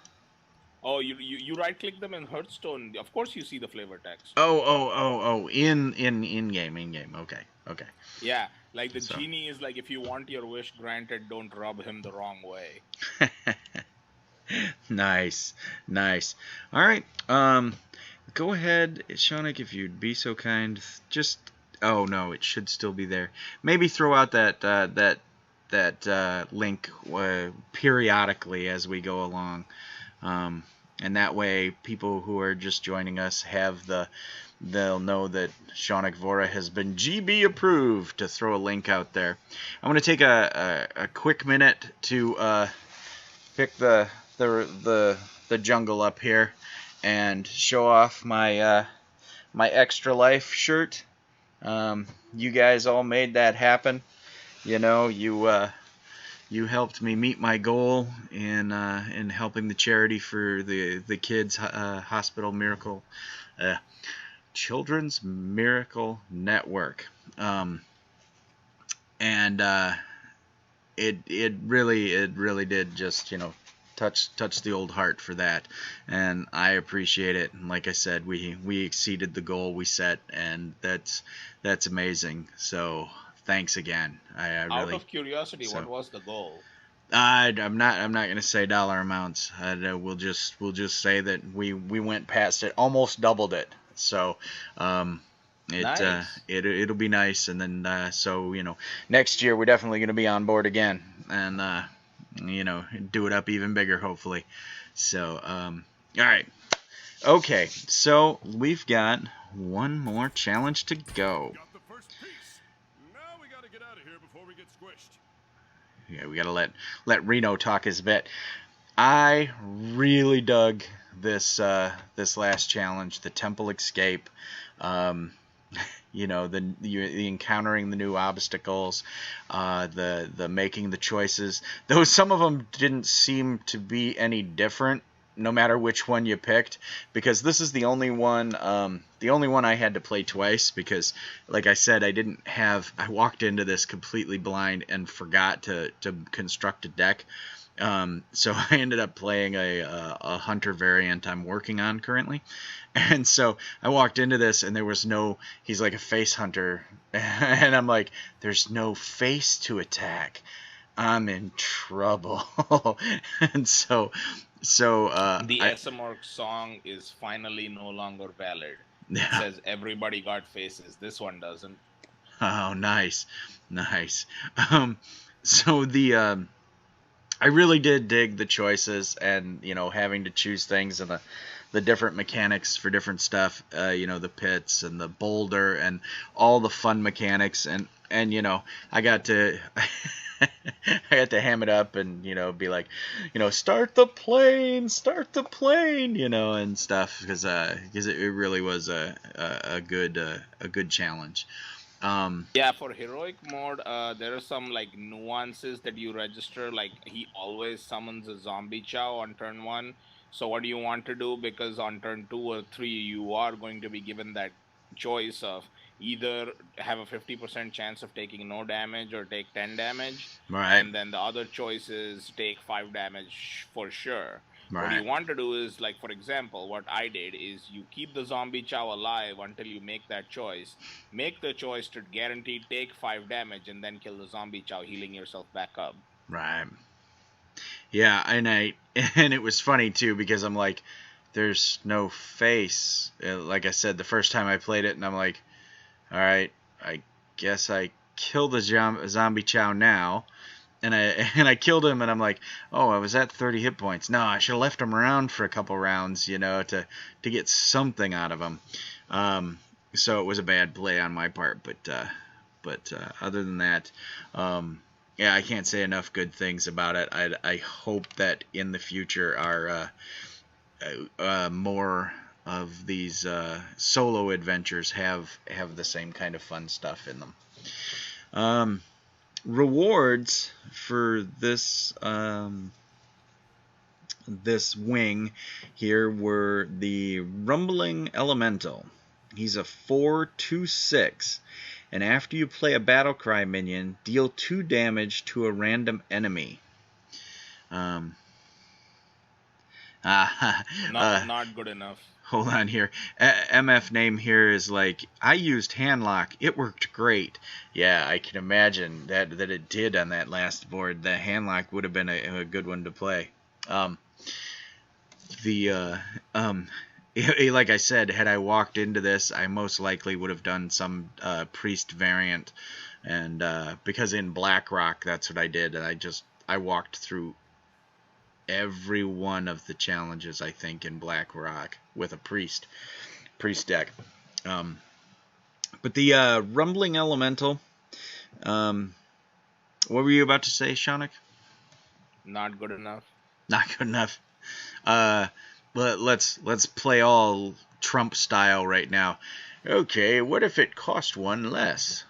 Oh, you right-click them in Hearthstone. Of course you see the flavor text. Oh, in game. Okay. Yeah, like the genie is like, if you want your wish granted, don't rub him the wrong way. Nice. All right. Go ahead, Shaunak, if you'd be so kind. Just... Oh no, it should still be there. Maybe throw out that link periodically as we go along, and that way people who are just joining us they'll know that Shaunak Vora has been GB approved to throw a link out there. I'm going to take a quick minute to pick the jungle up here and show off my Extra Life shirt. You guys all made that happen. You helped me meet my goal in helping the charity for the kids hospital miracle, Children's Miracle Network. And it really did just touch the old heart for that, and I appreciate it. And like I said, we exceeded the goal we set, and that's amazing. So thanks again. I really, out of curiosity, what was the goal? I'm not gonna say dollar amounts. We'll just say that we went past it, almost doubled it. So Nice. It'll be nice, and then so next year we're definitely gonna be on board again, and do it up even bigger, hopefully. So, all right. Okay, so we've got one more challenge to go. Got the first piece. Now we gotta get out of here before we get squished. Yeah, we gotta let Reno talk his bit. I really dug this last challenge, the Temple Escape. The encountering the new obstacles, the making the choices. Though some of them didn't seem to be any different, no matter which one you picked, because this is the only one I had to play twice, because, like I said, I walked into this completely blind and forgot to construct a deck. So I ended up playing a hunter variant I'm working on currently. And so I walked into this, and there was no, he's like a face hunter. And I'm like, there's no face to attack. I'm in trouble. And so The I, SMR song is finally no longer valid. It yeah. says everybody got faces. This one doesn't. Oh, nice. So I really did dig the choices, and having to choose things, and the different mechanics for different stuff. The pits and the boulder and all the fun mechanics, and I got to I got to ham it up and be like, start the plane, and stuff, because it really was a good challenge. Yeah, for heroic mode, there are some like nuances that you register. Like he always summons a zombie chow on turn one. So what do you want to do? Because on turn two or three, you are going to be given that choice of either have a 50% chance of taking no damage or take 10 damage, Right, and then the other choice is take 5 damage for sure. What right, you want to do is, like, for example, what I did is you keep the zombie chow alive until you make that choice. Make the choice to guarantee take 5 damage and then kill the zombie chow, healing yourself back up. right. Yeah, and it was funny too, because I'm like, there's no face. Like I said, the first time I played it, and I'm like, all right, I guess I kill the zombie chow now. And I killed him, and I'm like, oh, I was at 30 hit points. No, I should have left him around for a couple rounds, to get something out of him. So it was a bad play on my part, but other than that, yeah, I can't say enough good things about it. I hope that in the future our more of these solo adventures have the same kind of fun stuff in them. Rewards for this this wing here were the Rumbling Elemental. He's a 4/2/6, and after you play a Battlecry minion, deal 2 damage to a random enemy. Um, Not good enough. Hold on here. MF name here is like, I used Handlock. It worked great. Yeah, I can imagine that it did on that last board. The Handlock would have been a good one to play. Like I said, had I walked into this, I most likely would have done some priest variant, and because in Blackrock that's what I did, and I walked through every one of the challenges, I think, in Blackrock with a priest deck. But the Rumbling Elemental, what were you about to say, Shaunak? Not good enough. Not good enough. Let's play all Trump style right now. Okay, what if it cost 1 less?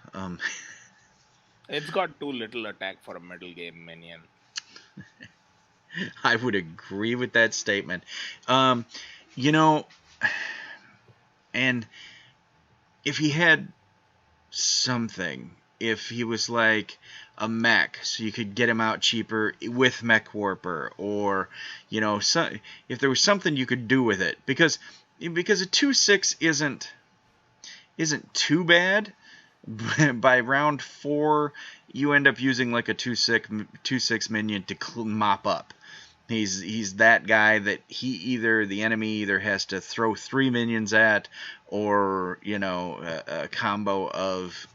It's got too little attack for a middle game minion. I would agree with that statement. And if he had something, if he was like a mech, so you could get him out cheaper with Mech Warper, or if there was something you could do with it, because a 2/6 isn't too bad. By round 4, you end up using like a 2/6 minion to mop up. He's that guy that the enemy either has to throw 3 minions at, or a combo of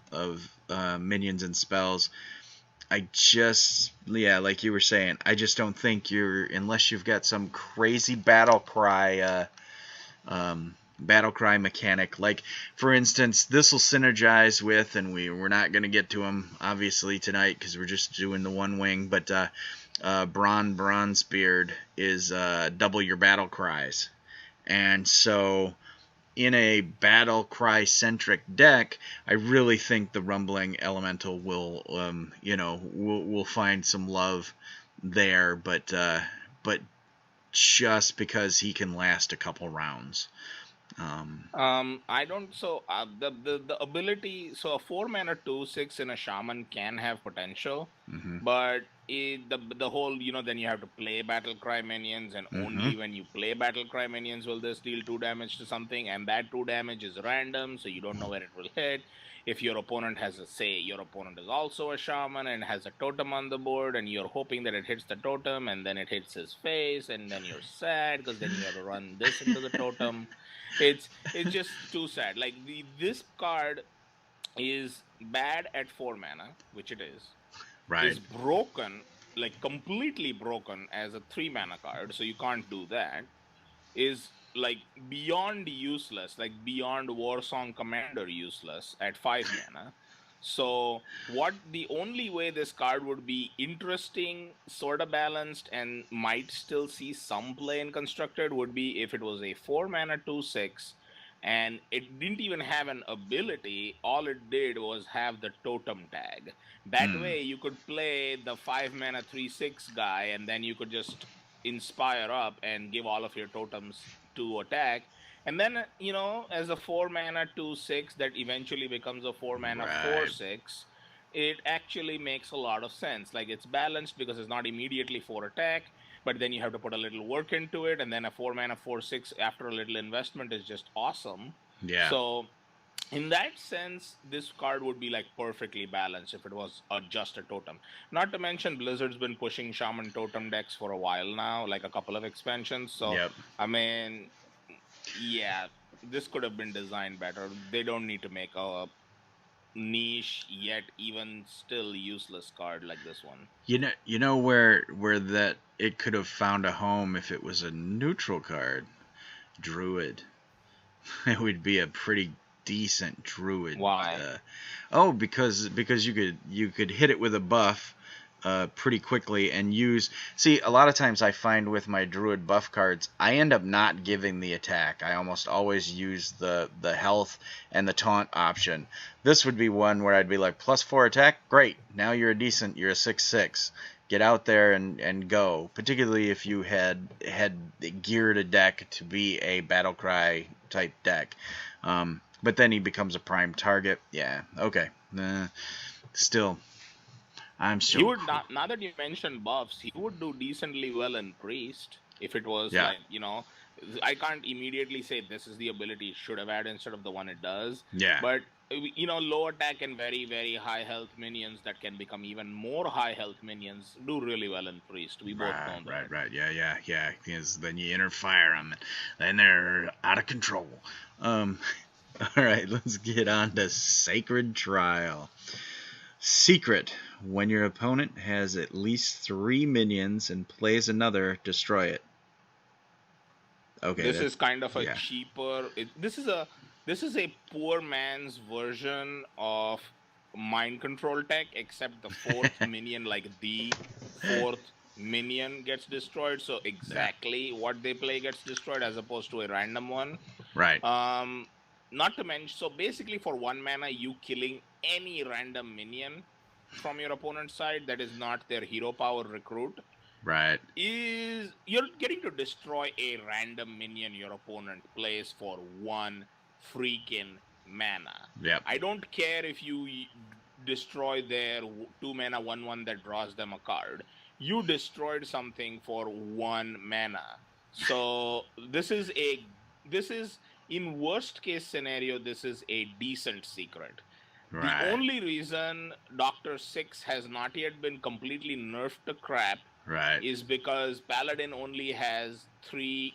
minions and spells. Like you were saying, I just don't think unless you've got some crazy battle cry mechanic. Like, for instance, this will synergize with, and we're not going to get to them obviously tonight because we're just doing the one wing, but Bronzebeard is double your battle cries. And so in a battle cry centric deck, I really think the Rumbling Elemental will will find some love there, but just because he can last a couple rounds. I don't. So the ability. So a 4 mana 2/6 in a shaman can have potential, Mm-hmm. but the whole then you have to play battle cry minions, and Mm-hmm. only when you play battle cry minions will this deal 2 damage to something, and that 2 damage is random, so you don't know where it will hit. If your opponent has your opponent is also a shaman and has a totem on the board, and you're hoping that it hits the totem, and then it hits his face, and then you're sad because then you have to run this into the totem. It's just too sad. Like this card is bad at 4 mana, which it Right. is broken, like completely broken as a 3 mana card, so you can't do that. Is like beyond useless, like beyond Warsong Commander useless at 5 mana. So what the only way this card would be interesting, sort of balanced, and might still see some play in constructed would be if it was a 4 mana 2/6 and it didn't even have an ability. All it did was have the totem tag. That Hmm. way you could play the 5 mana 3/6 guy, and then you could just inspire up and give all of your totems to attack. And then, as a 4 mana 2/6 that eventually becomes a 4 mana Right. 4/6, it actually makes a lot of sense. Like it's balanced because it's not immediately for attack, but then you have to put a little work into it. And then a 4 mana 4/6 after a little investment is just awesome. Yeah. So in that sense, this card would be like perfectly balanced if it was just a totem. Not to mention, Blizzard's been pushing Shaman totem decks for a while now, like a couple of expansions. So, Yep. I mean, yeah, this could have been designed better. They don't need to make a niche yet even still useless card like this one. You know where that it could have found a home if it was a neutral card. Druid. It would be a pretty decent druid. Why? Because you could hit it with a buff pretty quickly and use. See, a lot of times I find with my druid buff cards, I end up not giving the attack. I almost always use the health and the taunt option. This would be one where I'd be like, +4 attack, great. Now you're a 6/6. Get out there and go. Particularly if you had geared a deck to be a battlecry type deck. But then he becomes a prime target. Yeah, okay. Still, I'm He so would not. Now that you mentioned buffs, he would do decently well in priest if it was yeah, like I can't immediately say this is the ability it should have had instead of the one it does. yeah. But low attack and very very high health minions that can become even more high health minions do really well in priest. We both know that. Right. Yeah. Because then you interfere them, and they're out of control. All right, let's get on to Sacred Trial. Secret: when your opponent has at least 3 minions and plays another, destroy it. Okay, This is kind of a yeah. cheaper. This is a poor man's version of mind control tech, except the fourth minion, like the fourth minion, gets destroyed. So exactly what they play gets destroyed, as opposed to a random one. Right. Not to mention, so basically for 1 mana, you killing any random minion from your opponent's side that is not their hero power recruit Right. is you're getting to destroy a random minion your opponent plays for 1 freaking mana. Yep. I don't care if you destroy their 2 mana 1/1 that draws them a card. You destroyed something for 1 mana. So this is in worst case scenario, this is a decent secret. Right. The only reason Dr. Six has not yet been completely nerfed to crap Right. is because Paladin only has 3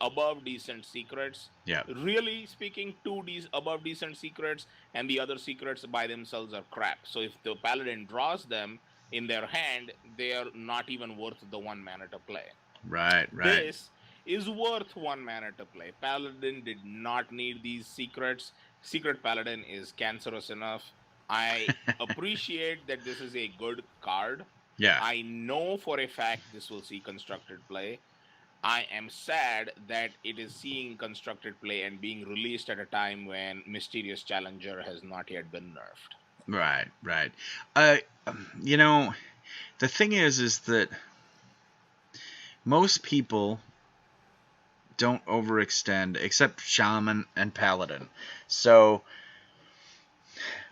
above decent secrets. Yeah. Really speaking, 2 above decent secrets, and the other secrets by themselves are crap. So if the Paladin draws them in their hand, they are not even worth the 1 mana to play. Right. This is worth 1 mana to play. Paladin did not need these secrets. Secret Paladin is cancerous enough. I appreciate that this is a good card. Yeah. I know for a fact this will see constructed play. I am sad that it is seeing constructed play and being released at a time when Mysterious Challenger has not yet been nerfed. Right. The thing is that most people don't overextend, except Shaman and Paladin. So,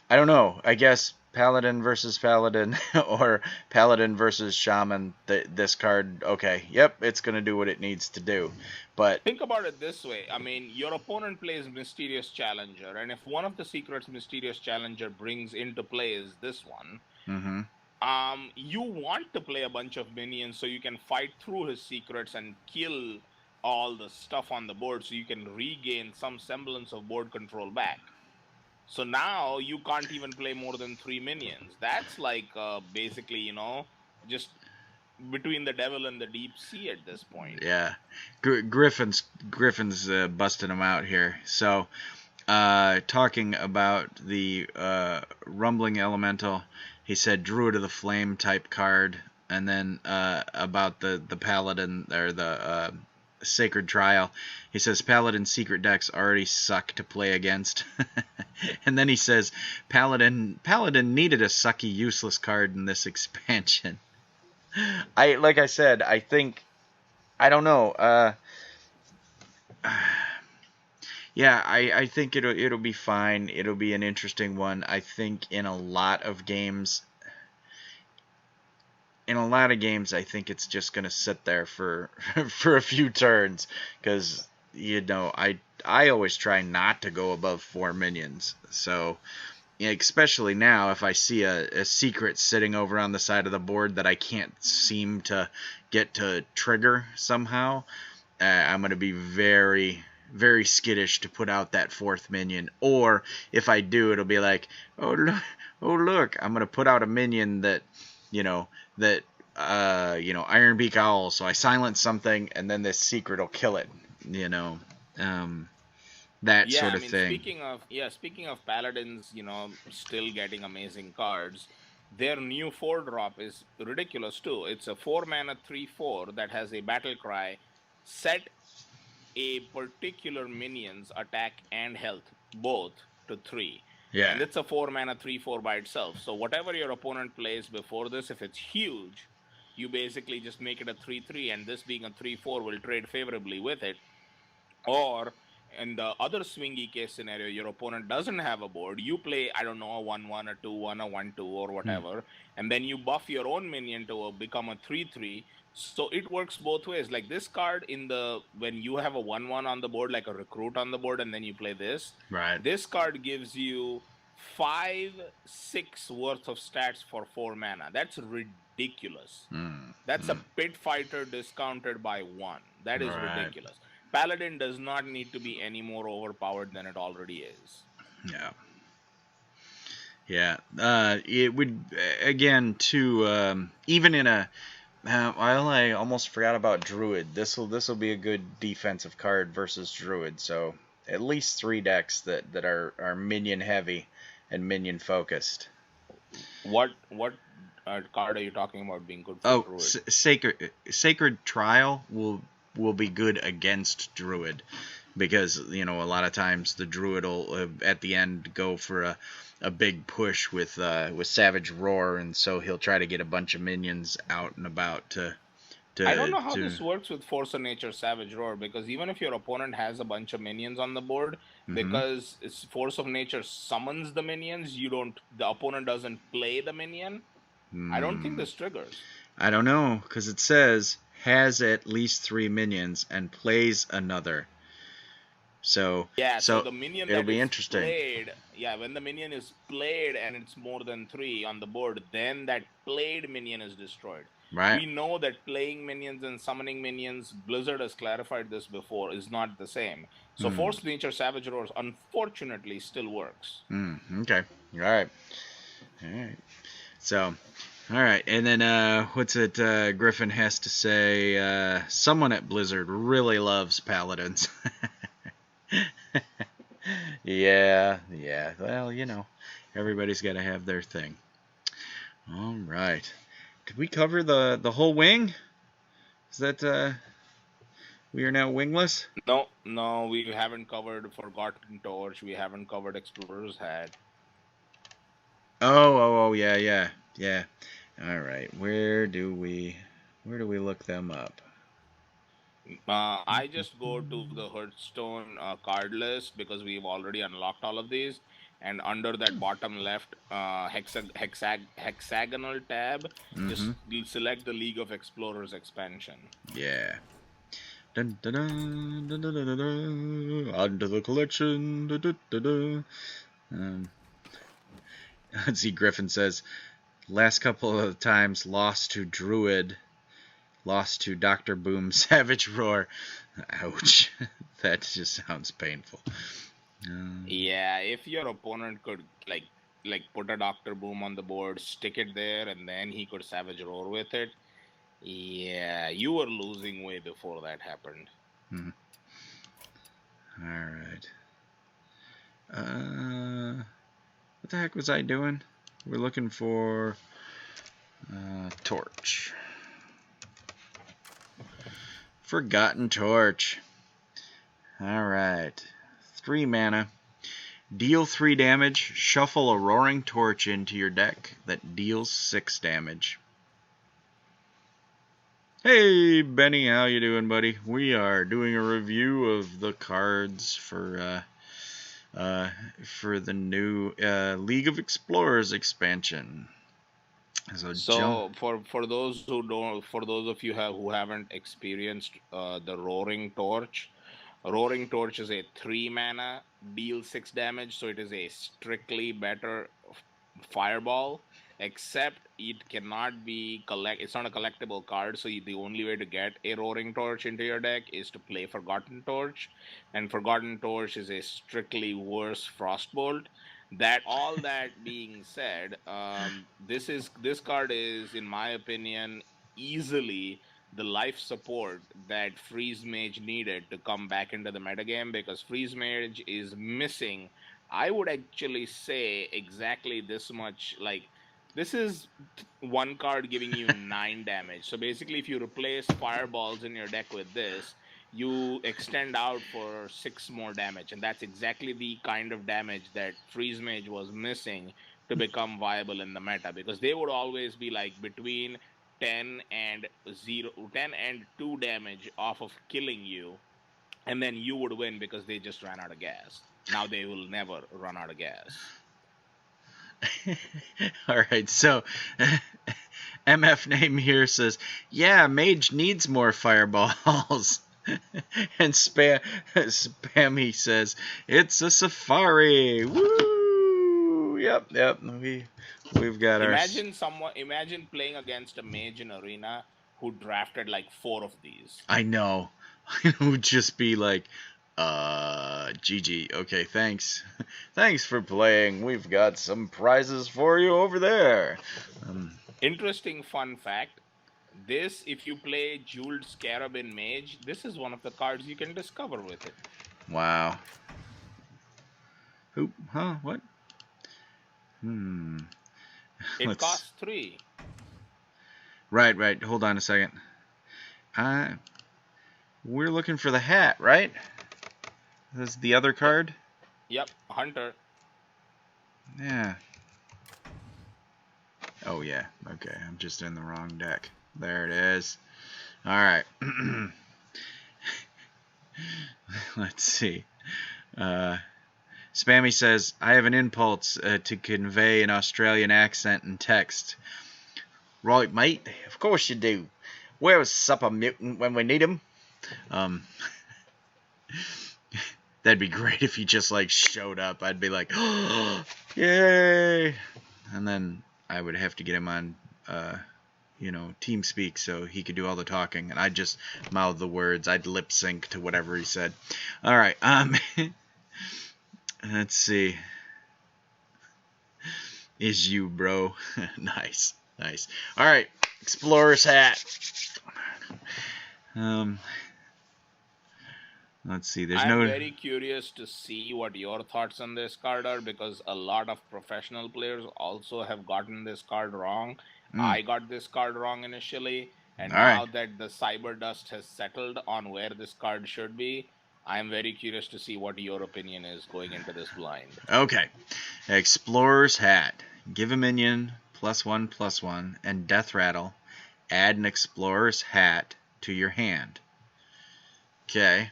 I don't know. I guess Paladin versus Paladin or Paladin versus Shaman, this card, okay, yep, it's going to do what it needs to do. But Think about it this way. I mean, your opponent plays Mysterious Challenger, and if one of the secrets Mysterious Challenger brings into play is this one, mhm. You want to play a bunch of minions so you can fight through his secrets and kill all the stuff on the board so you can regain some semblance of board control back. So now you can't even play more than 3 minions. That's like basically, just between the devil and the deep sea at this point. Yeah, Griffin's busting him out here. So, talking about the Rumbling Elemental, he said Druid of the Flame type card, and then about the Paladin or the Sacred Trial, he says Paladin secret decks already suck to play against. And then he says Paladin needed a sucky useless card in this expansion. Like I said, I think, I don't know. Yeah, I think it'll be fine. It'll be an interesting one. I think in a lot of games, I think it's just gonna sit there for for a few turns, because I always try not to go above 4 minions. So, especially now, if I see a secret sitting over on the side of the board that I can't seem to get to trigger somehow, I'm going to be very, very skittish to put out that 4th minion. Or if I do, it'll be like, oh look, I'm going to put out a minion that, Ironbeak Owl, so I silence something, and then this secret will kill it, that Yeah, sort I of mean, thing. speaking of paladins, still getting amazing cards. Their new 4-drop is ridiculous too. It's a 4-mana 3/4 that has a battle cry. Set a particular minion's attack and health both to 3. Yeah. And it's a 4-mana 3/4 by itself. So whatever your opponent plays before this, if it's huge, you basically just make it a 3/3, and this being a 3/4 will trade favorably with it. Or in the other swingy case scenario, your opponent doesn't have a board. You play, I don't know, a 1/1, a 2/1, a 1/2, or whatever, and then you buff your own minion to become a 3/3. So it works both ways. Like this card when you have a 1/1 on the board, like a recruit on the board, and then you play this. Right. This card gives you 5-6 worth of stats for 4 mana. That's ridiculous. That's a pit fighter discounted by 1. That is ridiculous. Paladin does not need to be any more overpowered than it already is. Yeah. It would, again, too, even in a, well, I almost forgot about Druid. This will be a good defensive card versus Druid. So at least 3 decks that are minion heavy and minion focused. What card are you talking about being good for Druid? Sacred Trial will be good against Druid, because a lot of times the Druid will at the end go for a big push with Savage Roar, and so he'll try to get a bunch of minions out and about to I don't know how this works with Force of Nature Savage Roar, because even if your opponent has a bunch of minions on the board, because it's Force of Nature summons the minions, the opponent doesn't play the minion. I don't think this triggers. I don't know, because it says has at least 3 minions and plays another. So the minion it'll that be is interesting. Played, when the minion is played and it's more than 3 on the board, then that played minion is destroyed. Right. We know that playing minions and summoning minions, Blizzard has clarified this before, is not the same. So Force of Nature Savage Roars unfortunately still works. Okay. All right. So, all right. And then what's it Griffin has to say? Someone at Blizzard really loves Paladins. Yeah. Well, everybody's got to have their thing. All right. Did we cover the whole wing? Is that we are now wingless? No, we haven't covered Forgotten Torch. We haven't covered Explorer's Hat. Oh, yeah. All right. Where do we look them up? I just go to the Hearthstone card list because we've already unlocked all of these. And under that bottom left hexagonal tab, Mm-hmm. just select the League of Explorers expansion. Yeah. Dun, dun, dun, dun, dun, dun, dun, dun. Onto the collection. Dun, dun, dun, dun. Let's see, Griffin says, last couple of times lost to Druid, lost to Dr. Boom, Savage Roar. Ouch. That just sounds painful. Yeah, if your opponent could like put a Doctor Boom on the board, stick it there, and then he could Savage Roar with it. Yeah, you were losing way before that happened. All right. What the heck was I doing? We're looking for Torch. Forgotten Torch. All right. 3 mana. Deal 3 damage. Shuffle a Roaring Torch into your deck that deals 6 damage. Hey, Benny, how you doing, buddy? We are doing a review of the cards for the new League of Explorers expansion. So for those who don't, for those of you who haven't experienced the Roaring Torch, Roaring Torch is a 3 mana, deal 6 damage, so it is a strictly better fireball. Except it cannot be it's not a collectible card, so the only way to get a Roaring Torch into your deck is to play Forgotten Torch, and Forgotten Torch is a strictly worse Frostbolt. All that being said, this card is, in my opinion, easily the life support that Freeze Mage needed to come back into the metagame, because Freeze Mage is missing, I would actually say, exactly this much. Like, this is one card giving you 9 damage. So basically, if you replace fireballs in your deck with this, you extend out for 6 more damage. And that's exactly the kind of damage that Freeze Mage was missing to become viable in the meta, because they would always be like between 10 and 2 damage off of killing you, and then you would win because they just ran out of gas. Now they will never run out of gas. All right, so MF name here says, yeah, Mage needs more fireballs. And Spammy says, it's a safari. Woo! Yep. We've got Imagine playing against a mage in arena who drafted like 4 of these. I know. It would just be like, GG. Okay, thanks. Thanks for playing. We've got some prizes for you over there. Interesting fun fact. This, if you play Jeweled Scarab in Mage, this is one of the cards you can discover with it. Wow. Who? Huh? What? It costs 3. Right. Hold on a second. We're looking for the hat, right? This is the other card? Yep, Hunter. Yeah. Oh, yeah. Okay, I'm just in the wrong deck. There it is. Alright. Let's see. Spammy says, I have an impulse to convey an Australian accent in text. Right, mate. Of course you do. Where's Supper Mutant when we need him? That'd be great if he just, like, showed up. I'd be like, oh, yay! And then I would have to get him on, TeamSpeak so he could do all the talking. And I'd just mouth the words. I'd lip sync to whatever he said. All right. Let's see. Is you, bro. Nice. All right. Explorer's hat. Let's see. I'm very curious to see what your thoughts on this card are, because a lot of professional players also have gotten this card wrong. I got this card wrong initially, and now that the cyber dust has settled on where this card should be, I'm very curious to see what your opinion is going into this blind. Okay. Explorer's hat. Give a minion +1/+1 and Death Rattle. Add an Explorer's hat to your hand. Okay.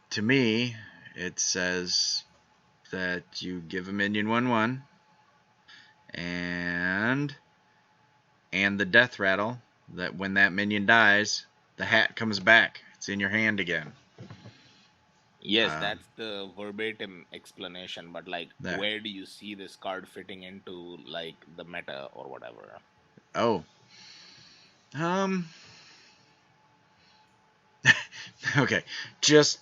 To me, it says that you give a minion 1/1, and the death rattle, that when that minion dies, the hat comes back. It's in your hand again. Yes, that's the verbatim explanation, but like, There. where do you see this card fitting into like the meta or whatever? Oh. Okay. Just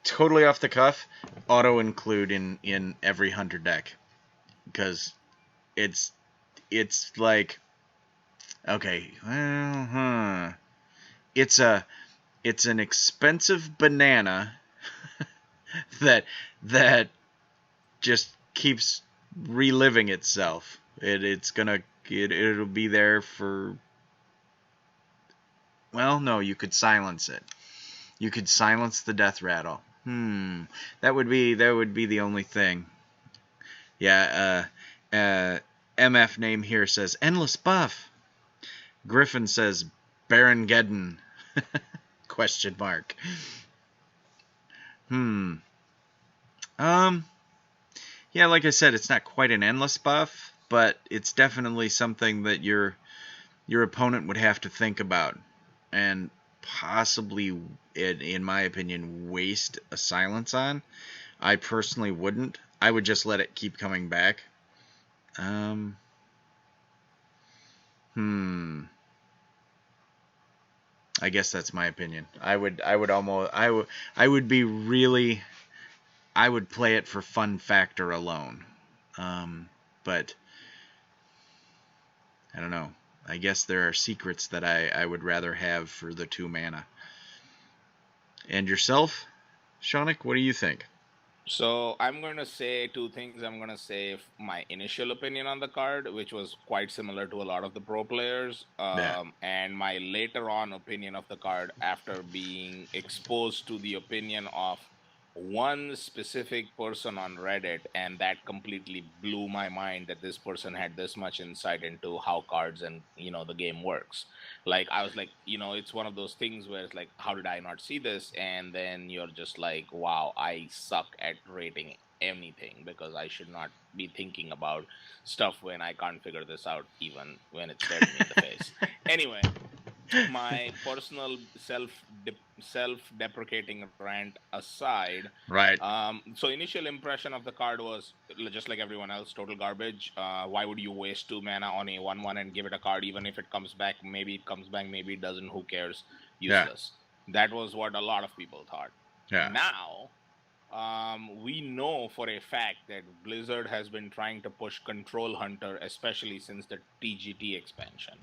totally off the cuff, auto include in every hunter deck, because it's like, okay, well, it's an expensive banana that just keeps reliving itself. It'll be there for, well, no, you could silence it. You could silence the death rattle. That would be the only thing. Yeah, MF name here says endless buff. Griffin says Baron Geddon. Question mark. Yeah, like I said, it's not quite an endless buff, but it's definitely something that your opponent would have to think about, and possibly, in my opinion, waste a silence on. I personally wouldn't. I would just let it keep coming back. I guess that's my opinion. I would be really, I would play it for fun factor alone. But I don't know. I guess there are secrets that I would rather have for the 2 mana. And yourself, Shaunak, what do you think? So I'm going to say two things. I'm going to say my initial opinion on the card, which was quite similar to a lot of the pro players, and my later on opinion of the card after being exposed to the opinion of one specific person on Reddit, and that completely blew my mind that this person had this much insight into how cards and the game works. Like, I was like, it's one of those things where it's like, how did I not see this? And then you're just like, wow, I suck at rating anything because I should not be thinking about stuff when I can't figure this out, even when it's staring me in the face. Anyway, my personal self-deprecating rant aside, Right. so initial impression of the card was just like everyone else, total garbage. Why would you waste 2 mana on a 1/1 and give it a card? Even if it comes back, maybe it comes back, maybe it doesn't, who cares? Useless. That was what a lot of people thought. Now we know for a fact that Blizzard has been trying to push Control Hunter, especially since the TGT expansion.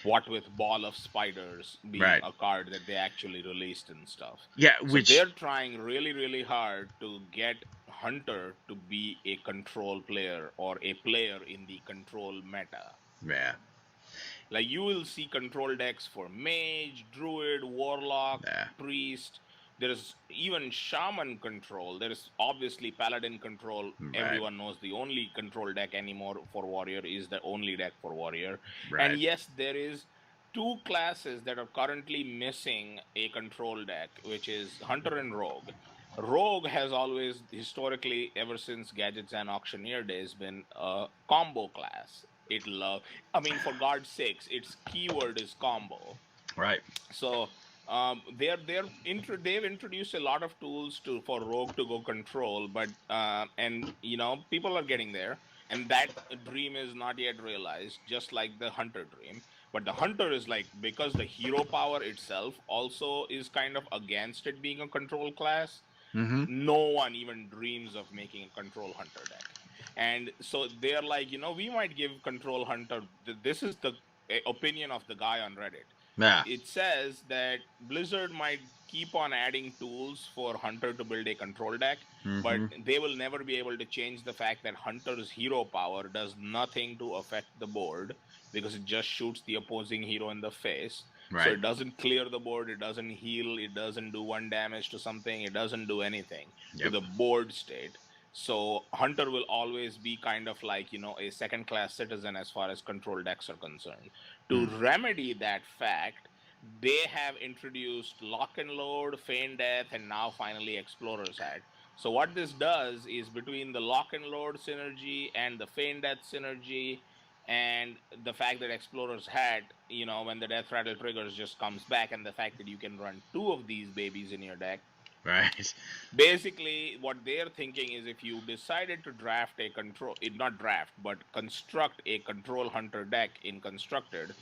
What with Ball of Spiders being a card that they actually released and stuff. Yeah, so they're trying really, really hard to get Hunter to be a control player or a player in the control meta. Yeah. Like, you will see control decks for Mage, Druid, Warlock, Priest. There's even Shaman control. There's obviously Paladin control. Everyone knows the only control deck anymore for Warrior is the only deck for Warrior. And yes, there is 2 classes that are currently missing a control deck, which is Hunter and Rogue. Rogue has always, historically, ever since Gadgets and Auctioneer days, been a combo class. For God's sakes, its keyword is combo. Right. So they've introduced a lot of tools for Rogue to go control, but people are getting there, and that dream is not yet realized, just like the Hunter dream. But the Hunter is like, because the hero power itself also is kind of against it being a control class. No one even dreams of making a control Hunter deck. And so they're like, we might give Control Hunter. This is the opinion of the guy on Reddit. Yeah. It says that Blizzard might keep on adding tools for Hunter to build a control deck, but they will never be able to change the fact that Hunter's hero power does nothing to affect the board, because it just shoots the opposing hero in the face. So it doesn't clear the board, it doesn't heal, it doesn't do 1 damage to something, it doesn't do anything to the board state. So Hunter will always be kind of like, a second-class citizen as far as control decks are concerned. To remedy that fact, they have introduced Lock and Load, Feign Death, and now finally Explorer's Hat. So what this does is between the Lock and Load synergy and the Feign Death synergy, and the fact that Explorer's Hat, when the Death Rattle triggers, just comes back, and the fact that you can run two of these babies in your deck. Right. Basically, what they're thinking is if you decided to draft a not draft, but construct a Control Hunter deck in Constructed,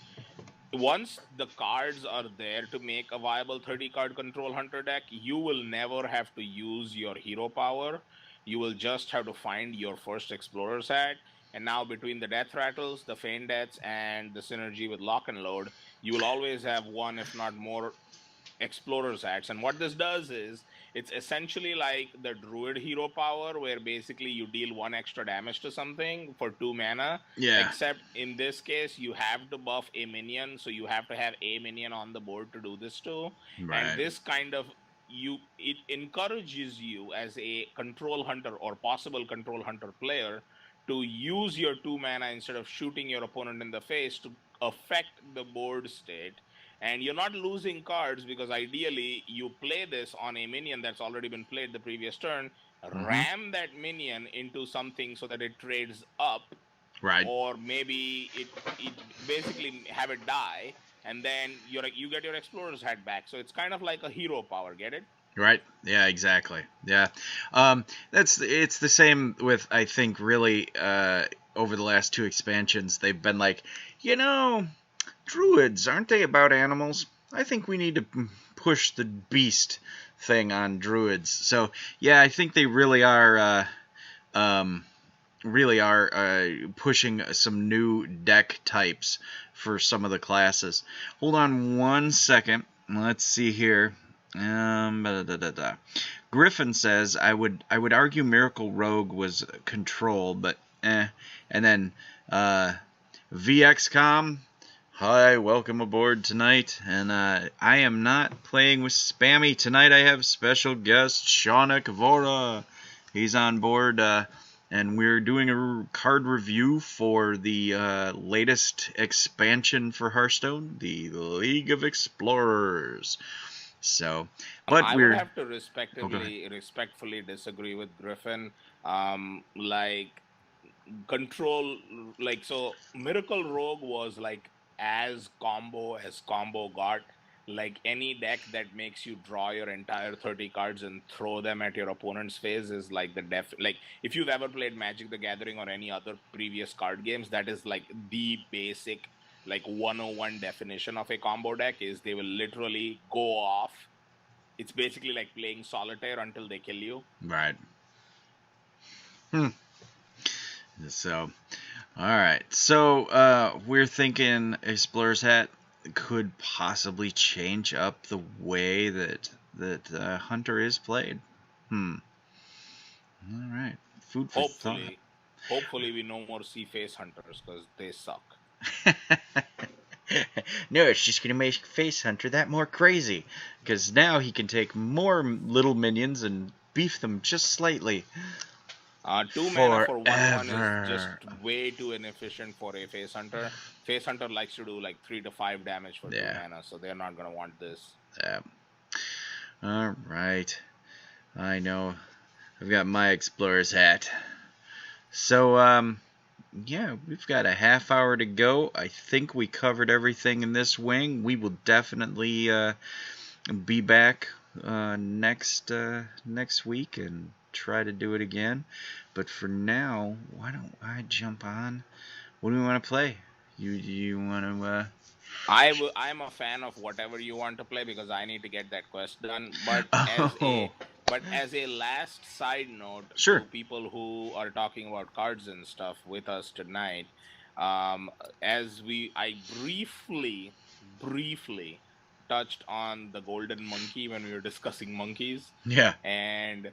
once the cards are there to make a viable 30 card Control Hunter deck, you will never have to use your hero power. You will just have to find your first Explorer's Hat. And now, between the Death Rattles, the Feign Deaths, and the synergy with Lock and Load, you will always have one, if not more, Explorer's Hats. And what this does is it's essentially like the Druid hero power, where basically you deal one extra damage to something for 2 mana. Yeah. Except in this case, you have to buff a minion, so you have to have a minion on the board to do this too. Right. And this kind of it encourages you as a Control Hunter or possible Control Hunter player to use your 2 mana instead of shooting your opponent in the face to affect the board state. And you're not losing cards, because ideally you play this on a minion that's already been played the previous turn, ram that minion into something so that it trades up, Right. or maybe it basically have it die, and then you get your Explorer's Hat back. So it's kind of like a hero power, get it? Right. Yeah, exactly. Yeah. It's the same with, I think, really, over the last 2 expansions, they've been like, druids, aren't they about animals? I think we need to push the beast thing on druids. So, yeah, I think they really are pushing some new deck types for some of the classes. Hold on one second. Let's see here. Griffin says, I would argue Miracle Rogue was control, but And then VXCom, hi, welcome aboard tonight. And I am not playing with Spammy tonight. I have special guest Shaunak Vora. He's on board, and we're doing a card review for the latest expansion for Hearthstone, the League of Explorers. So, but I we're would have to respectfully disagree with Griffin. So Miracle Rogue was like as combo got. Like any deck that makes you draw your entire 30 cards and throw them at your opponent's face is like like if you've ever played Magic the Gathering or any other previous card games, that is like the basic like 101 definition of a combo deck. Is they will literally go off. It's basically like playing solitaire until they kill you. Right. So, all right. So, we're thinking Explorer's Hat could possibly change up the way that Hunter is played. All right. Food for thought. Hopefully we no more see face hunters, because they suck. No, it's just going to make Face Hunter that more crazy, because now he can take more little minions and beef them just slightly. 2 mana for 1/1 is just way too inefficient for a Face Hunter. Face Hunter likes to do like 3 to 5 damage for 2 mana, so they're not going to want this. Yeah. All right. I know. I've got my Explorer's Hat. So, yeah, we've got a half hour to go. I think we covered everything in this wing. We will definitely be back next week and try to do it again. But for now, why don't I jump on? What do we want to play? You want to? I'm a fan of whatever you want to play, because I need to get that quest done. But as a last side note, sure, to people who are talking about cards and stuff with us tonight, I briefly touched on the golden monkey when we were discussing monkeys. Yeah. And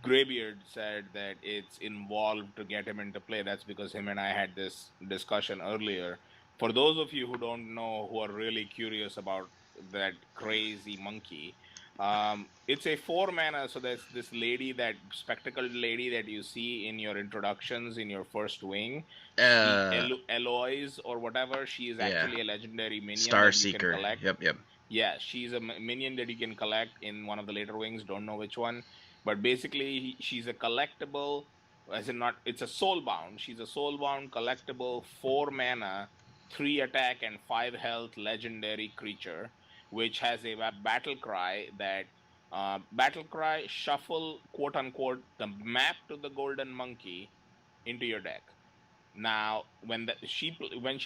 Greybeard said that it's involved to get him into play. That's because him and I had this discussion earlier. For those of you who don't know, who are really curious about that crazy monkey, It's a 4 mana. So there's this lady, that spectacled lady that you see in your introductions in your first wing. She Eloise or whatever. She is Yeah. actually a legendary minion Star that you can Seeker. collect. Yep. Yeah, she's a minion that you can collect in one of the later wings. Don't know which one, but basically she's a collectible. As in, not, it's a soulbound. She's a soulbound collectible 4 mana, 3 attack and 5 health legendary creature, which has a battle cry that battle cry shuffle, quote unquote, the map to the golden monkey into your deck. Now, when she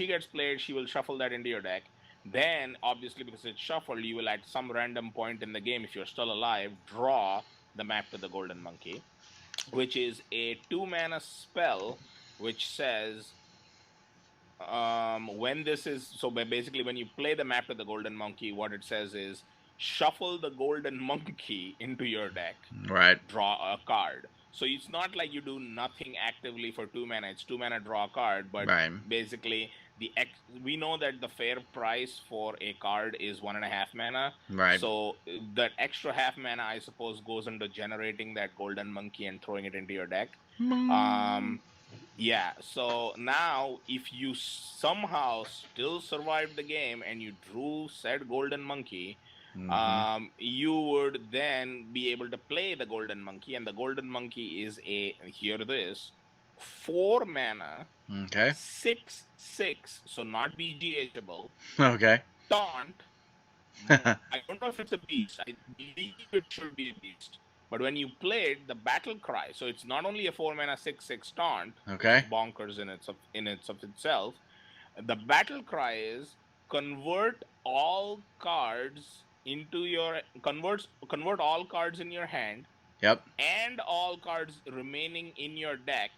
gets played, she will shuffle that into your deck. Then, obviously, because it's shuffled, you will at some random point in the game, if you're still alive, draw the map to the golden monkey, which is a 2 mana spell, which says when this is so basically when you play the map to the golden monkey, what it says is shuffle the golden monkey into your deck, Right. draw a card. So it's not like you do nothing actively for 2 mana. It's 2 mana, draw a card, but Right. basically we know that the fair price for a card is 1.5 mana. Right. So that extra half mana, I suppose, goes into generating that golden monkey and throwing it into your deck. Yeah, so now if you somehow still survived the game and you drew said golden monkey, you would then be able to play the golden monkey, and the golden monkey is hear this, 4 mana, Okay. 6/6, so not BGHable. Okay. Taunt. I don't know if it's a beast. I believe it should be a beast. But when you played the battle cry, so it's not only a 4 mana 6/6 taunt, Okay. which is bonkers in itself. The battle cry is convert all cards into your convert all cards in your hand. Yep. And all cards remaining in your deck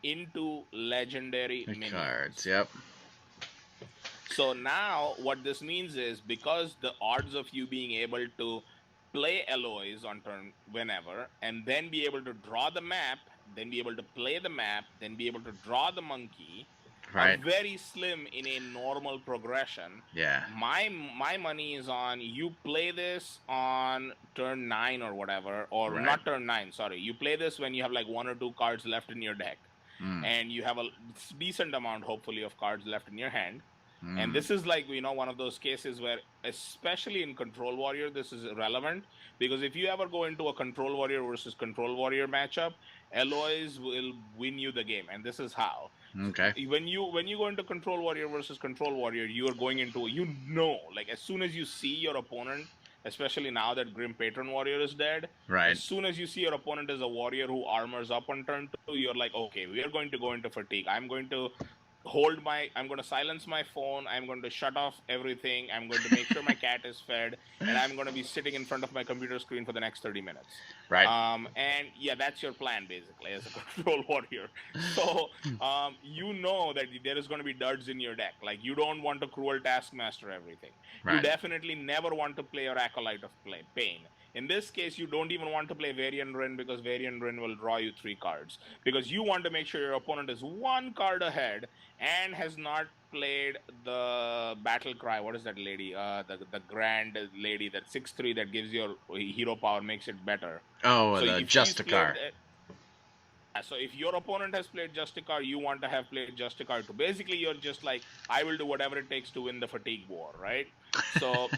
into legendary minions. Cards. Yep. So now what this means is, because the odds of you being able to play Eloise on turn whenever, and then be able to draw the map, then be able to play the map, then be able to draw the monkey, right, are very slim in a normal progression. Yeah. My money is on you play this on turn 9 or whatever, or Right. not turn 9, sorry. You play this when you have like 1 or 2 cards left in your deck. And you have a decent amount, hopefully, of cards left in your hand. And this is like, one of those cases where, especially in Control Warrior, this is relevant, because if you ever go into a Control Warrior versus Control Warrior matchup, Eloise will win you the game, and this is how. Okay. When you go into Control Warrior versus Control Warrior, you are going into, like as soon as you see your opponent, especially now that Grim Patron Warrior is dead, right, as soon as you see your opponent as a warrior who armors up on turn 2, you're like, okay, we are going to go into fatigue. I'm going to silence my phone, I'm going to shut off everything, I'm going to make sure my cat is fed, and I'm going to be sitting in front of my computer screen for the next 30 minutes. Right. And yeah, that's your plan, basically, as a Control Warrior. So, you know that there is going to be duds in your deck. Like, you don't want to Cruel Taskmaster everything. Right. You definitely never want to play your Acolyte of Pain. In this case, you don't even want to play Varian Rin, because Varian Rin will draw you 3 cards. Because you want to make sure your opponent is 1 card ahead and has not played the Battle Cry. What is that lady? The grand lady, that 6/3 that gives your hero power, makes it better. Oh, so the Justicar. So if your opponent has played Justicar, you want to have played Justicar too. Basically, you're just like, I will do whatever it takes to win the fatigue war, right? So...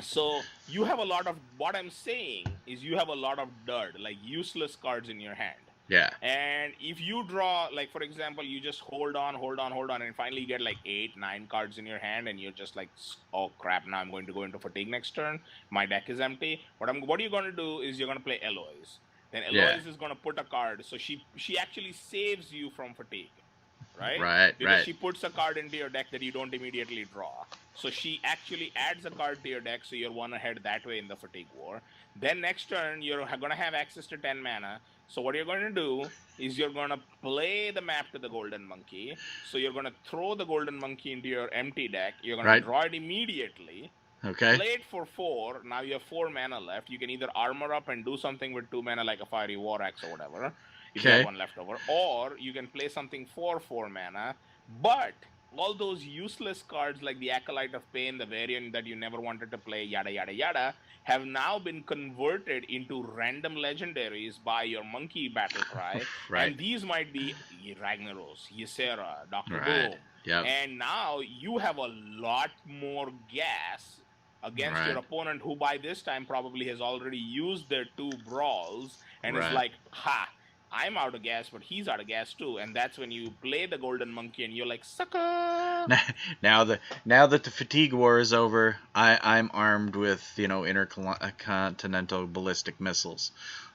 So you have a lot of, what I'm saying is, you have a lot of dud, like useless cards in your hand. Yeah. And if you draw, like, for example, you just hold on, and finally you get like 8, 9 cards in your hand, and you're just like, oh crap, now I'm going to go into fatigue next turn. My deck is empty. What you're going to do is you're going to play Eloise. Then Eloise is going to put a card. So she actually saves you from fatigue. Right? Because she puts a card into your deck that you don't immediately draw. So she actually adds a card to your deck, so you're 1 ahead that way in the fatigue war. Then next turn, you're going to have access to 10 mana. So what you're going to do is you're going to play the map to the golden monkey. So you're going to throw the golden monkey into your empty deck. You're going to draw it immediately. Okay. Play it for 4. Now you have 4 mana left. You can either armor up and do something with 2 mana, like a Fiery War Axe or whatever, if you have 1 left over. Or you can play something for 4 mana. But all those useless cards like the Acolyte of Pain, the variant that you never wanted to play, yada, yada, yada, have now been converted into random legendaries by your monkey battle cry. Right. And these might be Ragnaros, Ysera, Dr. Right. Doom. Yep. And now you have a lot more gas against Right. your opponent, who by this time probably has already used their 2 brawls and is Right. like, ha, I'm out of gas, but he's out of gas too. And that's when you play the golden monkey and you're like, sucker. Now that the fatigue war is over, I'm armed with, intercontinental ballistic missiles.